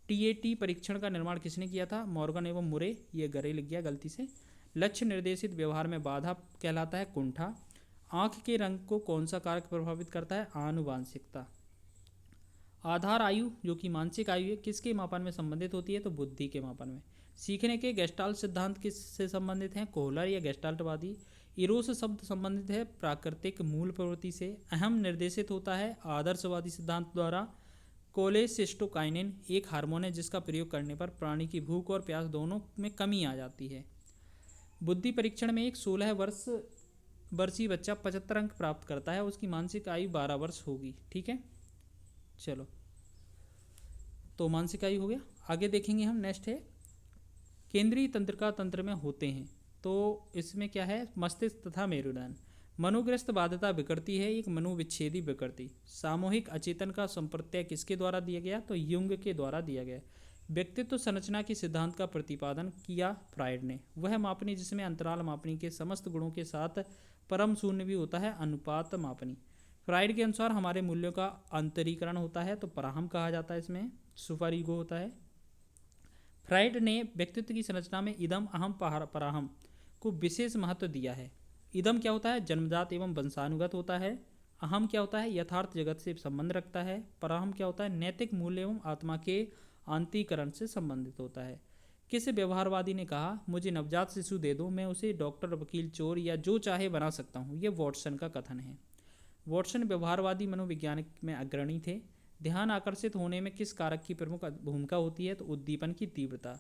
TAT परीक्षण का निर्माण किसने किया था? मॉर्गन एवं मुरे। ये गरे लिख गया गलती से। लक्ष्य निर्देशित व्यवहार में बाधा कहलाता है कुंठा। आँख के रंग को कौन सा कारक प्रभावित करता है? आनुवांशिकता। आधार आयु जो कि मानसिक आयु है किसके मापन में संबंधित होती है? तो बुद्धि के मापन में। सीखने के गेस्टाल्ट सिद्धांत किससे संबंधित हैं? कोहलर या गेस्टाल्टवादी। इरोस शब्द संबंधित है प्राकृतिक मूल प्रवृत्ति से। अहम निर्देशित होता है आदर्शवादी सिद्धांत द्वारा। कोलेसिस्टोकाइनिन एक हार्मोन है जिसका प्रयोग करने पर प्राणी की भूख और प्यास दोनों में कमी आ जाती है। बुद्धि परीक्षण में एक 16 वर्षीय बच्चा 75 अंक प्राप्त करता है, उसकी मानसिक आयु 12 वर्ष होगी। ठीक है, चलो तो मानसिक आयु हो गया। आगे देखेंगे हम, नेक्स्ट है केंद्रीय तंत्रिका तंत्र में होते हैं तो इसमें क्या है? मस्तिष्क तथा मेरुदंड। मनोग्रस्त बाध्यता विकृति है एक मनोविच्छेदी विकृति। सामूहिक अचेतन का संप्रत्यय किसके द्वारा दिया गया? तो युंग के द्वारा दिया गया। व्यक्तित्व संरचना के सिद्धांत का प्रतिपादन किया फ्राइड ने। वह मापनी जिसमें अंतराल मापनी के समस्त गुणों के साथ परम शून्य भी होता है अनुपात मापनी। फ्राइड के अनुसार हमारे मूल्यों का अंतरीकरण होता है तो पराहम कहा जाता है, इसमें सुपर ईगो होता है। फ्राइड ने व्यक्तित्व की संरचना में इदम, अहम, पराहम को विशेष महत्व दिया है। इदम क्या होता है? जन्मजात एवं वंशानुगत होता है। अहम क्या होता है? यथार्थ जगत से संबंध रखता है। पराहम क्या होता है? नैतिक मूल्य एवं आत्मा के आंतरीकरण से संबंधित होता है। किस व्यवहारवादी ने कहा मुझे नवजात शिशु दे दो, मैं उसे डॉक्टर, वकील, चोर या जो चाहे बना सकता हूँ? ये वॉटसन का कथन है। वॉटसन व्यवहारवादी मनोविज्ञानिक में अग्रणी थे। ध्यान आकर्षित होने में किस कारक की प्रमुख भूमिका होती है? तो उद्दीपन की तीव्रता।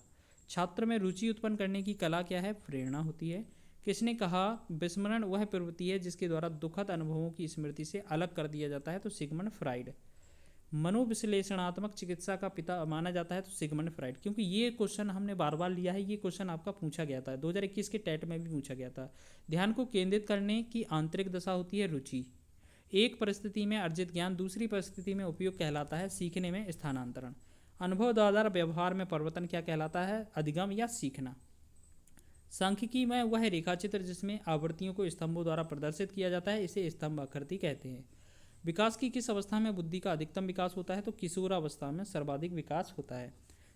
छात्र में रुचि उत्पन्न करने की कला क्या है? प्रेरणा होती है। किसने कहा विस्मरण वह प्रवृत्ति है जिसके द्वारा दुखद अनुभवों की स्मृति से अलग कर दिया जाता है? तो सिगमंड फ्राइड। मनोविश्लेषणात्मक चिकित्सा का पिता माना जाता है? तो सिगमंड फ्राइड। क्योंकि ये क्वेश्चन हमने बार बार लिया है, ये क्वेश्चन आपका पूछा गया था 2021 के टेट में भी पूछा गया था। ध्यान को केंद्रित करने की आंतरिक दशा होती है रुचि। एक परिस्थिति में अर्जित ज्ञान दूसरी परिस्थिति में उपयोग कहलाता है सीखने में स्थानांतरण। अनुभव द्वारा व्यवहार में परिवर्तन क्या कहलाता है? अधिगम या सीखना। सांख्यिकी में वह रेखाचित्र जिसमें आवृत्तियों को स्तंभों द्वारा प्रदर्शित किया जाता है इसे स्तंभ आकृति कहते हैं। विकास की किस अवस्था में बुद्धि का अधिकतम विकास होता है? तो किशोरावस्था में सर्वाधिक विकास होता है।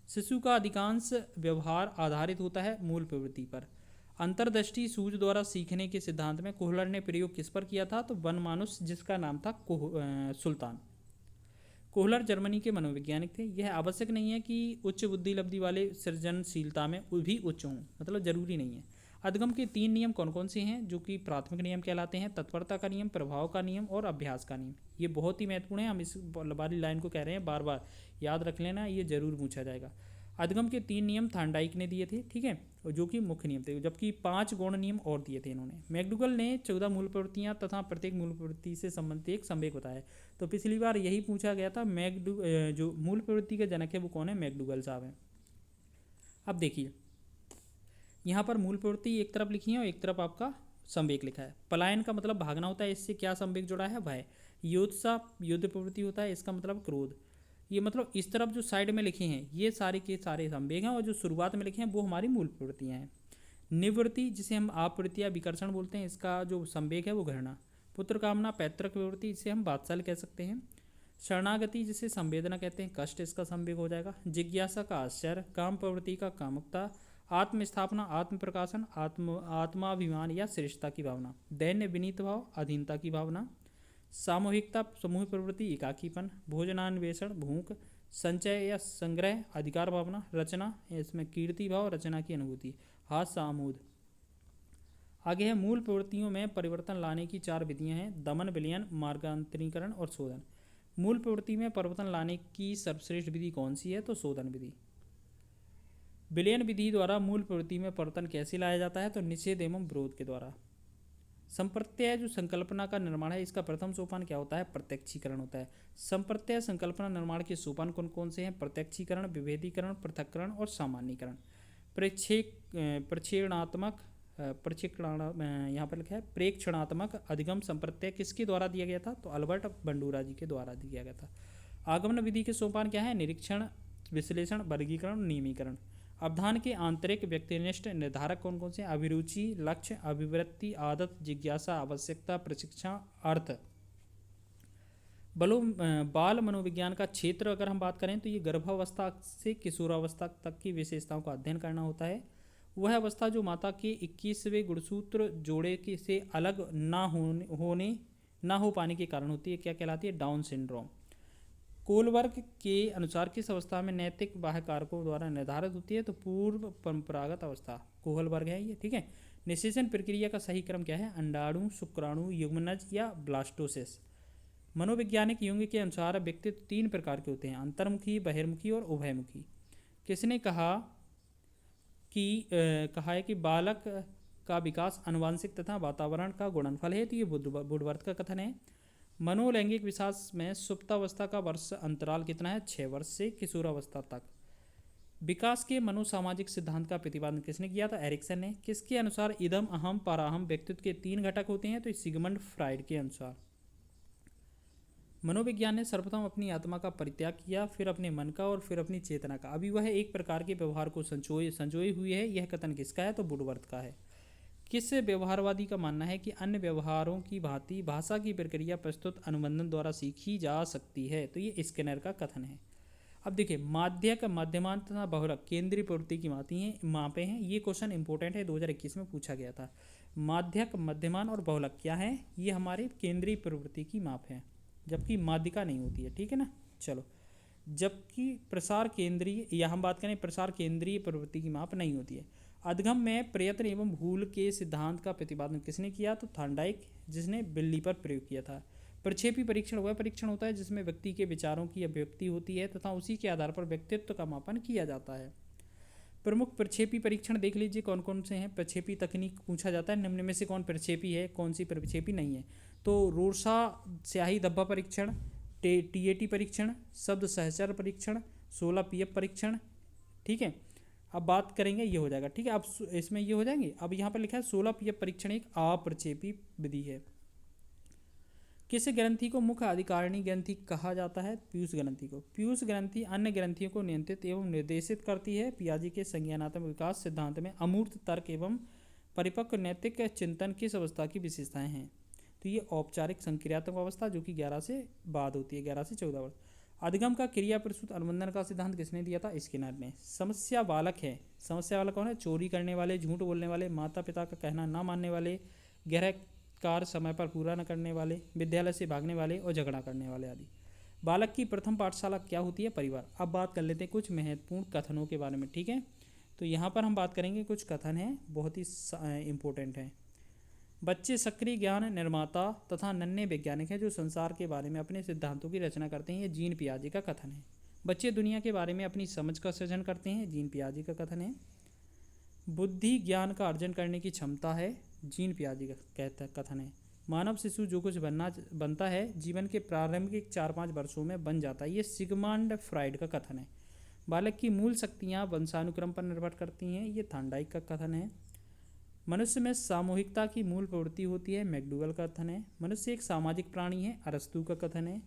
शिशु का अधिकांश व्यवहार आधारित होता है मूल प्रवृत्ति पर। अंतर्दृष्टि सूझ द्वारा सीखने के सिद्धांत में कोहलर ने प्रयोग किस पर किया था? तो वनमानुष जिसका नाम था सुल्तान। कोहलर जर्मनी के मनोवैज्ञानिक थे। यह आवश्यक नहीं है कि उच्च बुद्धि लब्धि वाले सृजनशीलता में भी उच्च हों, मतलब जरूरी नहीं है। अधिगम के 3 नियम कौन कौन से हैं जो कि प्राथमिक नियम कहलाते हैं? तत्परता का नियम, प्रभाव का नियम और अभ्यास का नियम। ये बहुत ही महत्वपूर्ण है, हम इस वाली लाइन को कह रहे हैं बार बार याद रख लेना, ये जरूर पूछा जाएगा। अधिगम के 3 नियम थार्नडाइक ने दिए थे, ठीक है, और जो कि मुख्य नियम थे, जबकि 5 गौण नियम और दिए थे इन्होंने। मैकडूगल ने 14 मूल प्रवृत्तियां तथा प्रत्येक मूल प्रवृत्ति से संबंधित एक संवेग बताया। तो पिछली बार यही पूछा गया था। जो मूल प्रवृत्ति के जनक है वो कौन है? मैकडूगल साहब हैं। अब देखिए यहाँ पर मूल प्रवृत्ति एक तरफ लिखी है और एक तरफ आपका संवेग लिखा है। पलायन का मतलब भागना होता है, इससे क्या संवेग जुड़ा है, भय। योत्सा युद्ध प्रवृत्ति होता है, इसका मतलब क्रोध। ये मतलब इस तरफ जो साइड में लिखे हैं ये सारे के सारे संवेग हैं, और जो शुरुआत में लिखे हैं वो हमारी मूल प्रवृत्तियाँ हैं। निवृत्ति जिसे हम आप्रवृत्ति या विकर्षण बोलते हैं, इसका जो संवेग है वो घृणा। पुत्र कामना पैतृक प्रवृत्ति, जिसे हम वात्सल्य कह सकते हैं। शरणागति जिसे संवेदना कहते हैं, कष्ट, इसका संवेग हो जाएगा। जिज्ञासा का आश्चर्य, काम प्रवृत्ति का कामुकता, आत्म स्थापना, आत्म प्रकाशन, आत्माभिमान या श्रेष्ठता की भावना। दैन्य विनीत भाव, अधीनता की भावना। सामूहिकता समूह प्रवृत्ति, एकाकीपन। भोजनान्वेषण, भूख। संचय या संग्रह, अधिकार भावना। रचना, इसमें कीर्ति भाव, रचना की अनुभूति। हास्य, आमोद। आगे है मूल प्रवृत्तियों में परिवर्तन लाने की 4 विधियां हैं, दमन, विलयन, मार्गांतरीकरण और शोधन। मूल प्रवृत्ति में परिवर्तन लाने की सर्वश्रेष्ठ विधि कौन सी है, तो शोधन विधि। विलयन विधि द्वारा मूल प्रवृत्ति में परिवर्तन कैसे लाया जाता है, तो निषेध एवं विरोध के द्वारा। संप्रत्यय जो संकल्पना का निर्माण है, इसका प्रथम सोपान क्या होता है, प्रत्यक्षीकरण होता है। संप्रत्यय संकल्पना निर्माण के सोपान कौन कौन से हैं, प्रत्यक्षीकरण, विभेदीकरण, पृथक्करण और सामान्यीकरण। प्रक्षेपणात्मक यहाँ पर लिखा है प्रेक्षणात्मक अधिगम संप्रत्यय किसके द्वारा दिया गया था, तो अल्बर्ट बंडूरा जी के द्वारा दिया गया था। आगमन विधि के सोपान क्या है, निरीक्षण, विश्लेषण, वर्गीकरण, नियमीकरण। अवधान के आंतरिक व्यक्तिनिष्ठ निर्धारक कौन कौन से, अभिरुचि, लक्ष्य, अभिवृत्ति, आदत, जिज्ञासा, आवश्यकता, प्रशिक्षण, अर्थ। बाल मनोविज्ञान का क्षेत्र अगर हम बात करें तो ये गर्भावस्था से किशोरावस्था तक की विशेषताओं का अध्ययन करना होता है। वह अवस्था जो माता के 21वें गुणसूत्र जोड़े के से अलग ना हो पाने के कारण होती है, क्या कहलाती है, डाउन सिंड्रोम। कोलबर्ग के अनुसार किस अवस्था में नैतिक बाह्य कारकों द्वारा निर्धारित होती है, तो पूर्व परंपरागत अवस्था, कोहलबर्ग है ये, ठीक है। निषेचन प्रक्रिया का सही क्रम क्या है, अंडाणु, शुक्राणु, युग्मनज या ब्लास्टोसिस। मनोवैज्ञानिक युंग के अनुसार व्यक्तित्व 3 प्रकार के होते हैं, अंतर्मुखी, बहिर्मुखी और उभयमुखी। किसने कहा है कि बालक का विकास आनुवंशिक तथा वातावरण का गुणनफल है, तो ये वुडवर्थ का कथन है। मनोलैंगिक विकास में सुप्तावस्था का वर्ष अंतराल कितना है, 6 वर्ष से किशोरावस्था तक। विकास के मनोसामाजिक सिद्धांत का प्रतिपादन किसने किया था, एरिक्सन ने। किसके अनुसार इदम, अहम, पराहम व्यक्तित्व के 3 घटक होते हैं, तो सिगमंड फ्राइड के अनुसार। मनोविज्ञान ने सर्वप्रथम अपनी आत्मा का परित्याग किया, फिर अपने मन का और फिर अपनी चेतना का। अभी वह एक प्रकार के व्यवहार को संजोए हुई है। यह कथन किसका है, तो वुडवर्थ का है। किस व्यवहारवादी का मानना है कि अन्य व्यवहारों की भांति भाषा की प्रक्रिया प्रस्तुत अनुबंधन द्वारा सीखी जा सकती है, तो ये स्किनर का कथन है। अब देखिए, माध्यक, मध्यमान तथा बहुलक केंद्रीय प्रवृत्ति की मापें हैं। ये क्वेश्चन इंपॉर्टेंट है, 2021 में पूछा गया था। माध्यक, मध्यमान और बहुलक क्या है, ये हमारे केंद्रीय प्रवृत्ति की माप है, जबकि माध्यिका नहीं होती है, ठीक है ना। चलो, जबकि प्रसार केंद्रीय, या हम बात करें प्रसार केंद्रीय प्रवृत्ति की माप नहीं होती है। अधिगम में प्रयत्न एवं भूल के सिद्धांत का प्रतिपादन किसने किया, तो थॉर्नडाइक, जिसने बिल्ली पर प्रयोग किया था। प्रक्षेपी परीक्षण वह परीक्षण होता है जिसमें व्यक्ति के विचारों की अभिव्यक्ति होती है तथा उसी के आधार पर व्यक्तित्व का मापन किया जाता है। प्रमुख प्रक्षेपी परीक्षण देख लीजिए कौन कौन से हैं। प्रक्षेपी तकनीक पूछा जाता है, निम्न में से कौन प्रक्षेपी है, कौन सी प्रक्षेपी नहीं है, तो रोरसा स्याही धब्बा परीक्षण, टीएटी परीक्षण, शब्द सहचर परीक्षण, 16 पीएफ परीक्षण, ठीक है। अब बात करेंगे, ये हो जाएगा, ठीक है। अब इसमें ये हो जाएंगे। अब यहाँ पर लिखा है 16 पीएफ परीक्षण एक अप्रक्षेपी विधि है। किस ग्रंथि को मुख्य अधिकारिणी ग्रंथि कहा जाता है, पीयूष ग्रंथि को। पीयूष ग्रंथि अन्य ग्रंथियों को नियंत्रित एवं निर्देशित करती है। पियाजी के संज्ञानात्मक विकास सिद्धांत में अमूर्त तर्क एवं परिपक्व नैतिक चिंतन किस अवस्था की विशेषताएं हैं, तो ये औपचारिक संक्रियात्मक अवस्था, जो कि 11 से बाद होती है, 11 से 14 वर्ष। अधिगम का क्रिया प्रसूत अनुबंधन का सिद्धांत किसने दिया था, स्किनर ने। समस्या बालक है, समस्या वाला कौन है, चोरी करने वाले, झूठ बोलने वाले, माता पिता का कहना ना मानने वाले, गृह कार्य समय पर पूरा न करने वाले, विद्यालय से भागने वाले और झगड़ा करने वाले आदि। बालक की प्रथम पाठशाला क्या होती है, परिवार। अब बात कर लेते हैं कुछ महत्वपूर्ण कथनों के बारे में, ठीक है। तो यहाँ पर हम बात करेंगे, कुछ कथन हैं बहुत ही इम्पोर्टेंट हैं। बच्चे सक्रिय ज्ञान निर्माता तथा नन्हे वैज्ञानिक हैं जो संसार के बारे में अपने सिद्धांतों की रचना करते हैं, ये जीन पियाजे का कथन है। बच्चे दुनिया के बारे में अपनी समझ का सृजन करते हैं, जीन पियाजे का कथन है। बुद्धि ज्ञान का अर्जन करने की क्षमता है, जीन पियाजे का कथन है। मानव शिशु जो कुछ बनता है जीवन के प्रारंभिक 4-5 वर्षों में बन जाता है, ये सिगमंड फ्राइड का कथन है। बालक की मूल शक्तियाँ वंशानुक्रम पर निर्भर करती हैं, ये थॉर्नडाइक का कथन है। मनुष्य में सामूहिकता की मूल प्रवृत्ति होती है, मैकडूगल का कथन है। मनुष्य एक सामाजिक प्राणी है, अरस्तू का कथन है।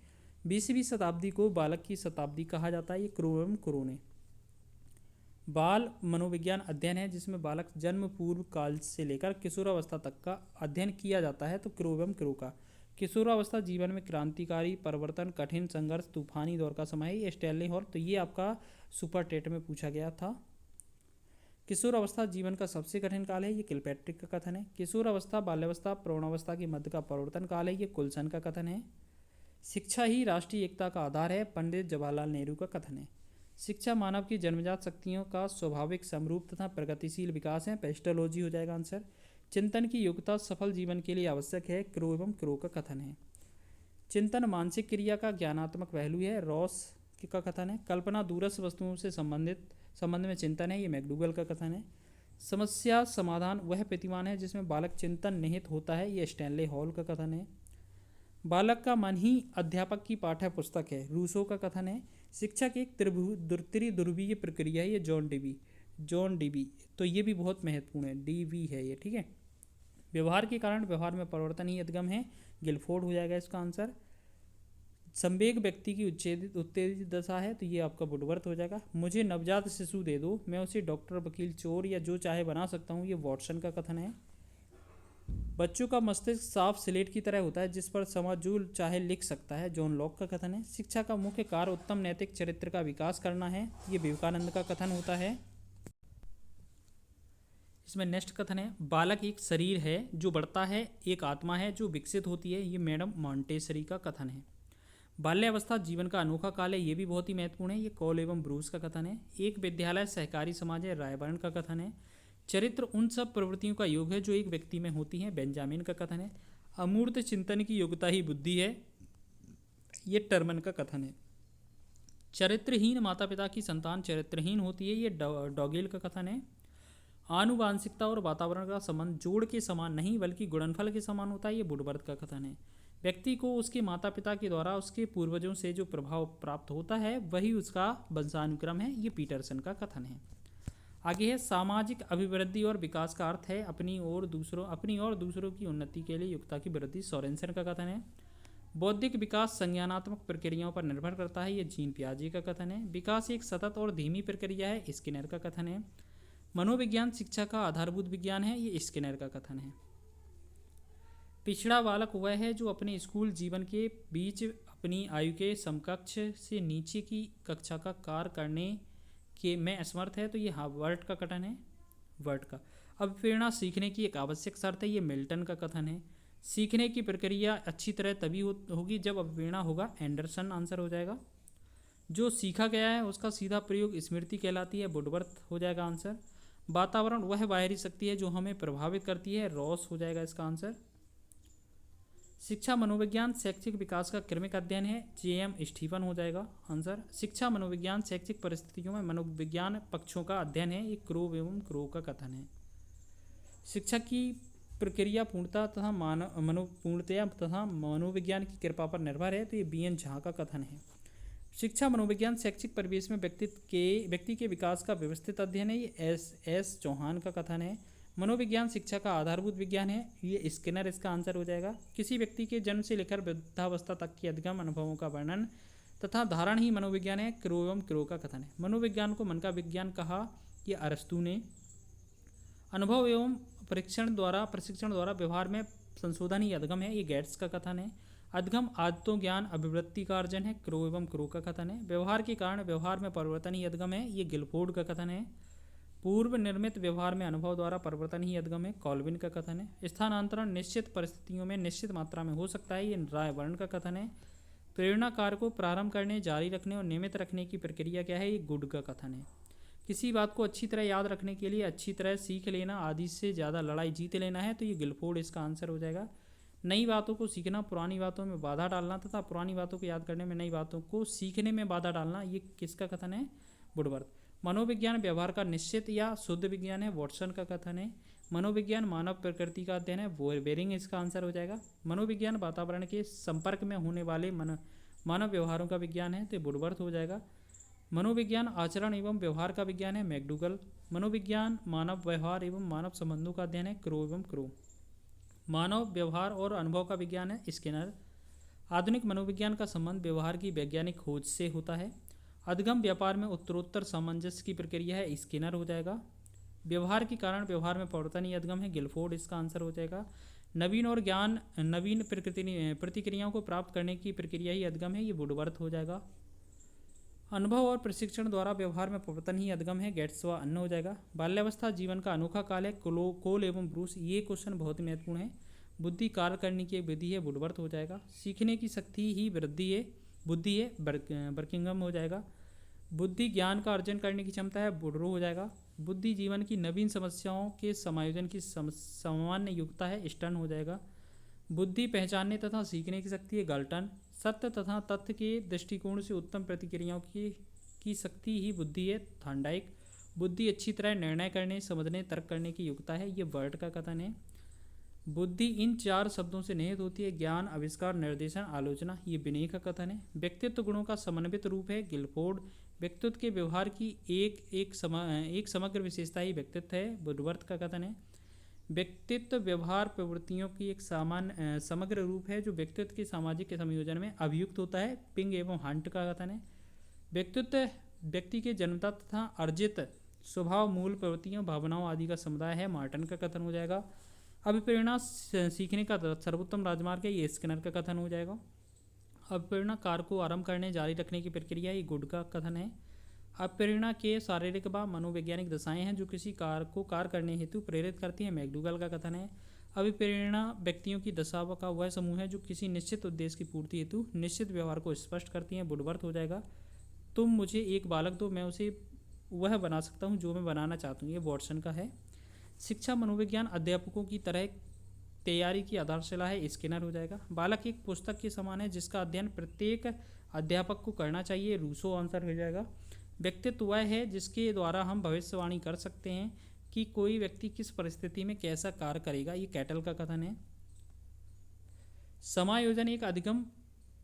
20वीं शताब्दी को बालक की शताब्दी कहा जाता है, ये क्रो एवं क्रो ने। बाल मनोविज्ञान अध्ययन है जिसमें बालक जन्म पूर्व काल से लेकर किशोरावस्था तक का अध्ययन किया जाता है, तो क्रो एवं क्रो का। किशोरावस्था जीवन में क्रांतिकारी परिवर्तन, कठिन संघर्ष, तूफानी दौर का समय है, ये स्टैनली हॉल, तो ये आपका सुपर टेट में पूछा गया था। किशोरावस्था जीवन का सबसे कठिन काल है, ये किलपैट्रिक का कथन है। किशोरावस्था बाल्यावस्था प्रौढ़ावस्था के मध्य का परिवर्तन काल है, ये कुलसन का कथन है। शिक्षा ही राष्ट्रीय एकता का आधार है, पंडित जवाहरलाल नेहरू का कथन है। शिक्षा मानव की जन्मजात शक्तियों का स्वाभाविक समरूप तथा प्रगतिशील विकास है, पेस्टोलॉजी हो जाएगा आंसर। चिंतन की योग्यता सफल जीवन के लिए आवश्यक है, क्रो एवं क्रो का कथन है। चिंतन मानसिक क्रिया का ज्ञानात्मक पहलू है, रॉस का कथन है। कल्पना दूरस्थ वस्तुओं से संबंध में चिंतन है, ये मैकडूगल का कथन है। समस्या समाधान वह प्रतिमान है जिसमें बालक चिंतन निहित होता है, ये स्टैनले हॉल का कथन है। बालक का मन ही अध्यापक की पाठ्य पुस्तक है, रूसो का कथन है। शिक्षा की एक त्रिध्रुवीय प्रक्रिया है, ये जॉन डीबी, तो ये भी बहुत महत्वपूर्ण है, डीवी है ये, ठीक है। व्यवहार के कारण व्यवहार में परिवर्तन ही अधगम है, गिलफोर्ड हो जाएगा इसका आंसर। संवेग व्यक्ति की उत्तेजित दशा है, तो ये आपका वुडवर्थ हो जाएगा। मुझे नवजात शिशु दे दो, मैं उसे डॉक्टर, वकील, चोर या जो चाहे बना सकता हूँ, ये वॉटसन का कथन है। बच्चों का मस्तिष्क साफ स्लेट की तरह होता है जिस पर समझ जो चाहे लिख सकता है, जॉन लॉक का कथन है। शिक्षा का मुख्य कार्य उत्तम नैतिक चरित्र का विकास करना है, ये विवेकानंद का कथन होता है। इसमें नेक्स्ट कथन है, बालक एक शरीर है जो बढ़ता है, एक आत्मा है जो विकसित होती है, ये मैडम मॉन्टेसरी का कथन है। बाल्यावस्था जीवन का अनोखा काल है, ये भी बहुत ही महत्वपूर्ण है, ये कॉल एवं ब्रूस का कथन है। एक विद्यालय सहकारी समाज है, रायबर्न का कथन है। चरित्र उन सब प्रवृत्तियों का योग है जो एक व्यक्ति में होती हैं, बेंजामिन का कथन है। अमूर्त चिंतन की योग्यता ही बुद्धि है, ये टर्मन का कथन है। चरित्रहीन माता पिता की संतान चरित्रहीन होती है, ये डॉगेल का कथन है। आनुवांशिकता और वातावरण का संबंध जोड़ के समान नहीं बल्कि गुणनफल के समान होता है, ये वुडवर्थ का कथन है। व्यक्ति को उसके माता पिता के द्वारा उसके पूर्वजों से जो प्रभाव प्राप्त होता है वही उसका वंशानुक्रम है, ये पीटरसन का कथन है। आगे है, सामाजिक अभिवृद्धि और विकास का अर्थ है अपनी और दूसरों की उन्नति के लिए योग्यता की वृद्धि, सोरेनसन का कथन है। बौद्धिक विकास संज्ञानात्मक प्रक्रियाओं पर निर्भर करता है, ये जीन पियाजे का कथन है। विकास एक सतत और धीमी प्रक्रिया है, स्किनर का कथन है। मनोविज्ञान शिक्षा का आधारभूत विज्ञान है, ये स्किनर का कथन है। पिछड़ा बालक वह है जो अपने स्कूल जीवन के बीच अपनी आयु के समकक्ष से नीचे की कक्षा का कार्य करने के में असमर्थ है, तो ये वर्ट का कथन है, वर्ट का। अब प्रेरणा सीखने की एक आवश्यक शर्त है, ये मिल्टन का कथन है। सीखने की प्रक्रिया अच्छी तरह तभी होगी जब अवप्रेरणा होगा, एंडरसन आंसर हो जाएगा। जो सीखा गया है उसका सीधा प्रयोग स्मृति कहलाती है, वुडवर्थ हो जाएगा आंसर। वातावरण वह बाहरी शक्ति है जो हमें प्रभावित करती है, रॉस हो जाएगा इसका आंसर। शिक्षा मनोविज्ञान शैक्षिक विकास का क्रमिक अध्ययन है, जेएम स्टीफन हो जाएगा आंसर। शिक्षा मनोविज्ञान शैक्षिक परिस्थितियों में मनोविज्ञान पक्षों का अध्ययन है, ये क्रो एवं क्रो का कथन है। शिक्षा की प्रक्रिया पूर्णता तथा मनोपूर्णतया तथा मनोविज्ञान की कृपा पर निर्भर है, तो ये बीएन झा का कथन है। शिक्षा मनोविज्ञान शैक्षिक परिवेश में व्यक्ति के विकास का व्यवस्थित अध्ययन है, ये एस चौहान का कथन है। मनोविज्ञान शिक्षा का आधारभूत विज्ञान है, ये स्किनर इसका आंसर हो जाएगा। किसी व्यक्ति के जन्म से लेकर वृद्धावस्था तक के अधिगम अनुभवों का वर्णन तथा धारण ही मनोविज्ञान है, क्रो एवं क्रो का कथन है। मनोविज्ञान को मन का विज्ञान कहा, ये अरस्तू ने। अनुभव एवं प्रशिक्षण द्वारा व्यवहार में संशोधन ही अधिगम है, ये गेट्स का कथन है। अधिगम आदतों ज्ञान अभिवृत्ति का अर्जन है, क्रो एवं क्रो का कथन है। व्यवहार के कारण व्यवहार में परिवर्तन ही अधिगम है, ये गिलफोर्ड का कथन है। पूर्व निर्मित व्यवहार में अनुभव द्वारा परिवर्तन ही अधिगम है, कॉल्विन का कथन है। स्थानांतरण निश्चित परिस्थितियों में निश्चित मात्रा में हो सकता है, ये रायबर्न का कथन है। प्रेरणा कार्य को प्रारंभ करने, जारी रखने और नियमित रखने की प्रक्रिया क्या है, ये गुड का कथन है। किसी बात को अच्छी तरह याद रखने के लिए अच्छी तरह सीख लेना, आदि से ज़्यादा लड़ाई जीत लेना है, तो ये गिलफोर्ड इसका आंसर हो जाएगा। नई बातों को सीखना, पुरानी बातों में बाधा डालना तथा पुरानी बातों को याद करने में नई बातों को सीखने में बाधा डालना, ये किसका कथन है, वुडवर्थ। मनोविज्ञान व्यवहार का निश्चित या शुद्ध विज्ञान है, वॉटसन का कथन है। मनोविज्ञान मानव प्रकृति का अध्ययन है, बेरिंग इसका आंसर हो जाएगा। मनोविज्ञान वातावरण के संपर्क में होने वाले मानव व्यवहारों का विज्ञान है, तो वुडवर्थ हो जाएगा। मनोविज्ञान आचरण एवं व्यवहार का विज्ञान है, मैकडूगल। मनोविज्ञान मानव व्यवहार एवं मानव संबंधों का अध्ययन है, क्रो एवं क्रो। मानव व्यवहार और अनुभव का विज्ञान है, स्किनर। आधुनिक मनोविज्ञान का संबंध व्यवहार की वैज्ञानिक खोज से होता है। अधिगम व्यापार में उत्तरोत्तर सामंजस्य की प्रक्रिया है, स्किनर हो जाएगा। व्यवहार के कारण व्यवहार में परिवर्तन ही अधिगम है, गिलफोर्ड इसका आंसर हो जाएगा। नवीन प्रतिक्रियाओं को प्राप्त करने की प्रक्रिया ही अधिगम है, ये वुडवर्थ हो जाएगा। अनुभव और प्रशिक्षण द्वारा व्यवहार में परिवर्तन ही अधिगम है, गेट्स व अन्य हो जाएगा। बाल्यावस्था जीवन का अनोखा काल है, कोल एवं ब्रूस। ये क्वेश्चन बहुत ही महत्वपूर्ण है। बुद्धि कार्य करने की एक विधि है, वुडवर्थ हो जाएगा। सीखने की शक्ति ही बुद्धि है, बर्किंघम हो जाएगा। बुद्धि ज्ञान का अर्जन करने की क्षमता है, बुडरो हो जाएगा। बुद्धि जीवन की नवीन समस्याओं के समायोजन की सामान्य युक्ता है, स्टर्न हो जाएगा। बुद्धि पहचानने तथा सीखने की शक्ति है, गाल्टन। सत्य तथा तथ्य के दृष्टिकोण से उत्तम प्रतिक्रियाओं की शक्ति ही बुद्धि है, थांडाइक। बुद्धि अच्छी तरह निर्णय करने, समझने, तर्क करने की युक्ता है, ये वर्ड का कथन है। बुद्धि इन 4 शब्दों से निहित होती है, ज्ञान, आविष्कार, निर्देशन, आलोचना, ये विनय का कथन है। व्यक्तित्व गुणों का समन्वित रूप है, गिलफोर्ड। व्यक्तित्व के व्यवहार की एक समग्र विशेषता ही व्यक्तित्व है, वुडवर्थ का कथन है। व्यक्तित्व व्यवहार प्रवृत्तियों की एक समग्र रूप है जो व्यक्तित्व के सामाजिक के संयोजन में अभियुक्त होता है, पिंग एवं हंट का कथन है। व्यक्तित्व व्यक्ति के जन्मता तथा अर्जित स्वभाव, मूल प्रवृत्तियों, भावनाओं आदि का समुदाय है, मार्टन का कथन हो जाएगा। अभिप्रेरणा सीखने का सर्वोत्तम राजमार्ग है, ये स्किनर का कथन हो जाएगा। अभिप्रेरणा कार्य को आरंभ करने, जारी रखने की प्रक्रिया, ये गुड का कथन है। अभिप्रेरणा के शारीरिक व मनोवैज्ञानिक दशाएं हैं जो किसी कार्य को कार्य करने हेतु प्रेरित करती हैं, मैकडूगल का कथन है। अभिप्रेरणा व्यक्तियों की दशाओं का वह समूह है जो किसी निश्चित उद्देश्य की पूर्ति हेतु निश्चित व्यवहार को स्पष्ट करती हैं, वुडवर्थ हो जाएगा। तुम मुझे एक बालक दो, मैं उसे वह बना सकता हूँ जो मैं बनाना चाहता हूँ, ये वॉटसन का है। शिक्षा मनोविज्ञान अध्यापकों की तरह तैयारी की आधारशिला है, स्किनर हो जाएगा। बालक एक पुस्तक के समान है जिसका अध्ययन प्रत्येक अध्यापक को करना चाहिए, रूसो आंसर हो जाएगा। व्यक्तित्व वह है जिसके द्वारा हम भविष्यवाणी कर सकते हैं कि कोई व्यक्ति किस परिस्थिति में कैसा कार्य करेगा, ये कैटल का कथन है। समायोजन एक अधिगम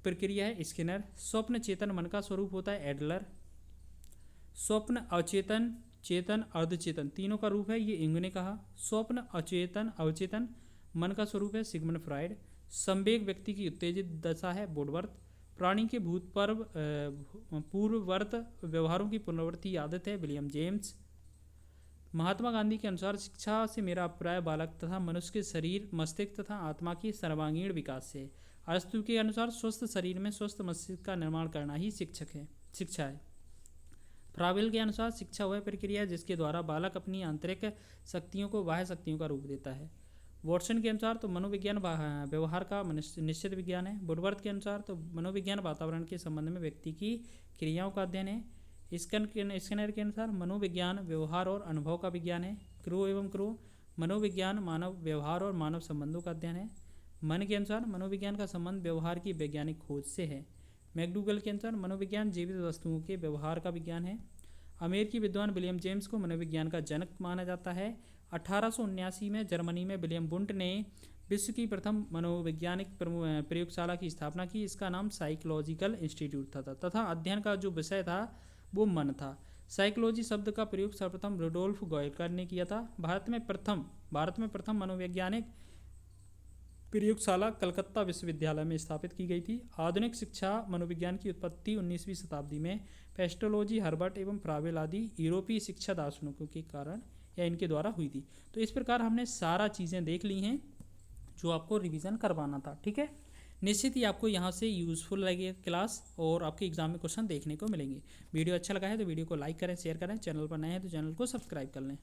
प्रक्रिया है, स्किनर। स्वप्न चेतन मन का स्वरूप होता है, एडलर। स्वप्न अचेतन, चेतन, अर्धचेतन तीनों का रूप है, ये इंग ने कहा। स्वप्न अचेतन अवचेतन मन का स्वरूप है, सिगमंड फ्राइड। संवेग व्यक्ति की उत्तेजित दशा है, वुडवर्थ। प्राणी के पूर्ववर्त व्यवहारों की पुनरावृत्ति आदत है, विलियम जेम्स। महात्मा गांधी के अनुसार शिक्षा से मेरा अभिप्राय बालक तथा मनुष्य के शरीर, मस्तिष्क तथा आत्मा की सर्वांगीण विकास से। अरस्तु के अनुसार स्वस्थ शरीर में स्वस्थ मस्तिष्क का निर्माण करना ही शिक्षा है। फ्रावेल के अनुसार शिक्षा वह प्रक्रिया है जिसके द्वारा बालक अपनी आंतरिक शक्तियों को बाह्य शक्तियों का रूप देता है। वॉटसन के अनुसार तो मनोविज्ञान व्यवहार का निश्चित विज्ञान है। वुडवर्थ के अनुसार तो मनोविज्ञान वातावरण के संबंध में व्यक्ति की क्रियाओं का अध्ययन है। स्किनर के अनुसार मनोविज्ञान व्यवहार और अनुभव का विज्ञान है। क्रो एवं क्रो मनोविज्ञान मानव व्यवहार और मानव संबंधों का अध्ययन है। मन के अनुसार मनोविज्ञान का संबंध व्यवहार की वैज्ञानिक खोज से है। मैकडूगल के अनुसार मनोविज्ञान जीवित वस्तुओं के व्यवहार का विज्ञान है। अमेरिकी विद्वान विलियम जेम्स को मनोविज्ञान का जनक माना जाता है। 1879 में जर्मनी में विलियम वुंट ने विश्व की प्रथम मनोवैज्ञानिक प्रयोगशाला की स्थापना की। इसका नाम साइकोलॉजिकल इंस्टीट्यूट था तथा अध्ययन का जो विषय था वो मन था। साइकोलॉजी शब्द का प्रयोग सर्वप्रथम रुडोल्फ गॉयकर ने किया था। भारत में प्रथम मनोवैज्ञानिक प्रयोगशाला कलकत्ता विश्वविद्यालय में स्थापित की गई थी। आधुनिक शिक्षा मनोविज्ञान की उत्पत्ति 19वीं शताब्दी में पेस्टोलॉजी, हर्बर्ट एवं फ्रावेल आदि यूरोपीय शिक्षा दार्शनिकों के कारण या इनके द्वारा हुई थी। तो इस प्रकार हमने सारा चीज़ें देख ली हैं जो आपको रिवीजन करवाना था, ठीक है। निश्चित ही आपको यहाँ से यूज़फुल लगेगा क्लास और आपके एग्जाम में क्वेश्चन देखने को मिलेंगे। वीडियो अच्छा लगा है तो वीडियो को लाइक करें, शेयर करें, चैनल पर नए हैं तो चैनल को सब्सक्राइब कर लें।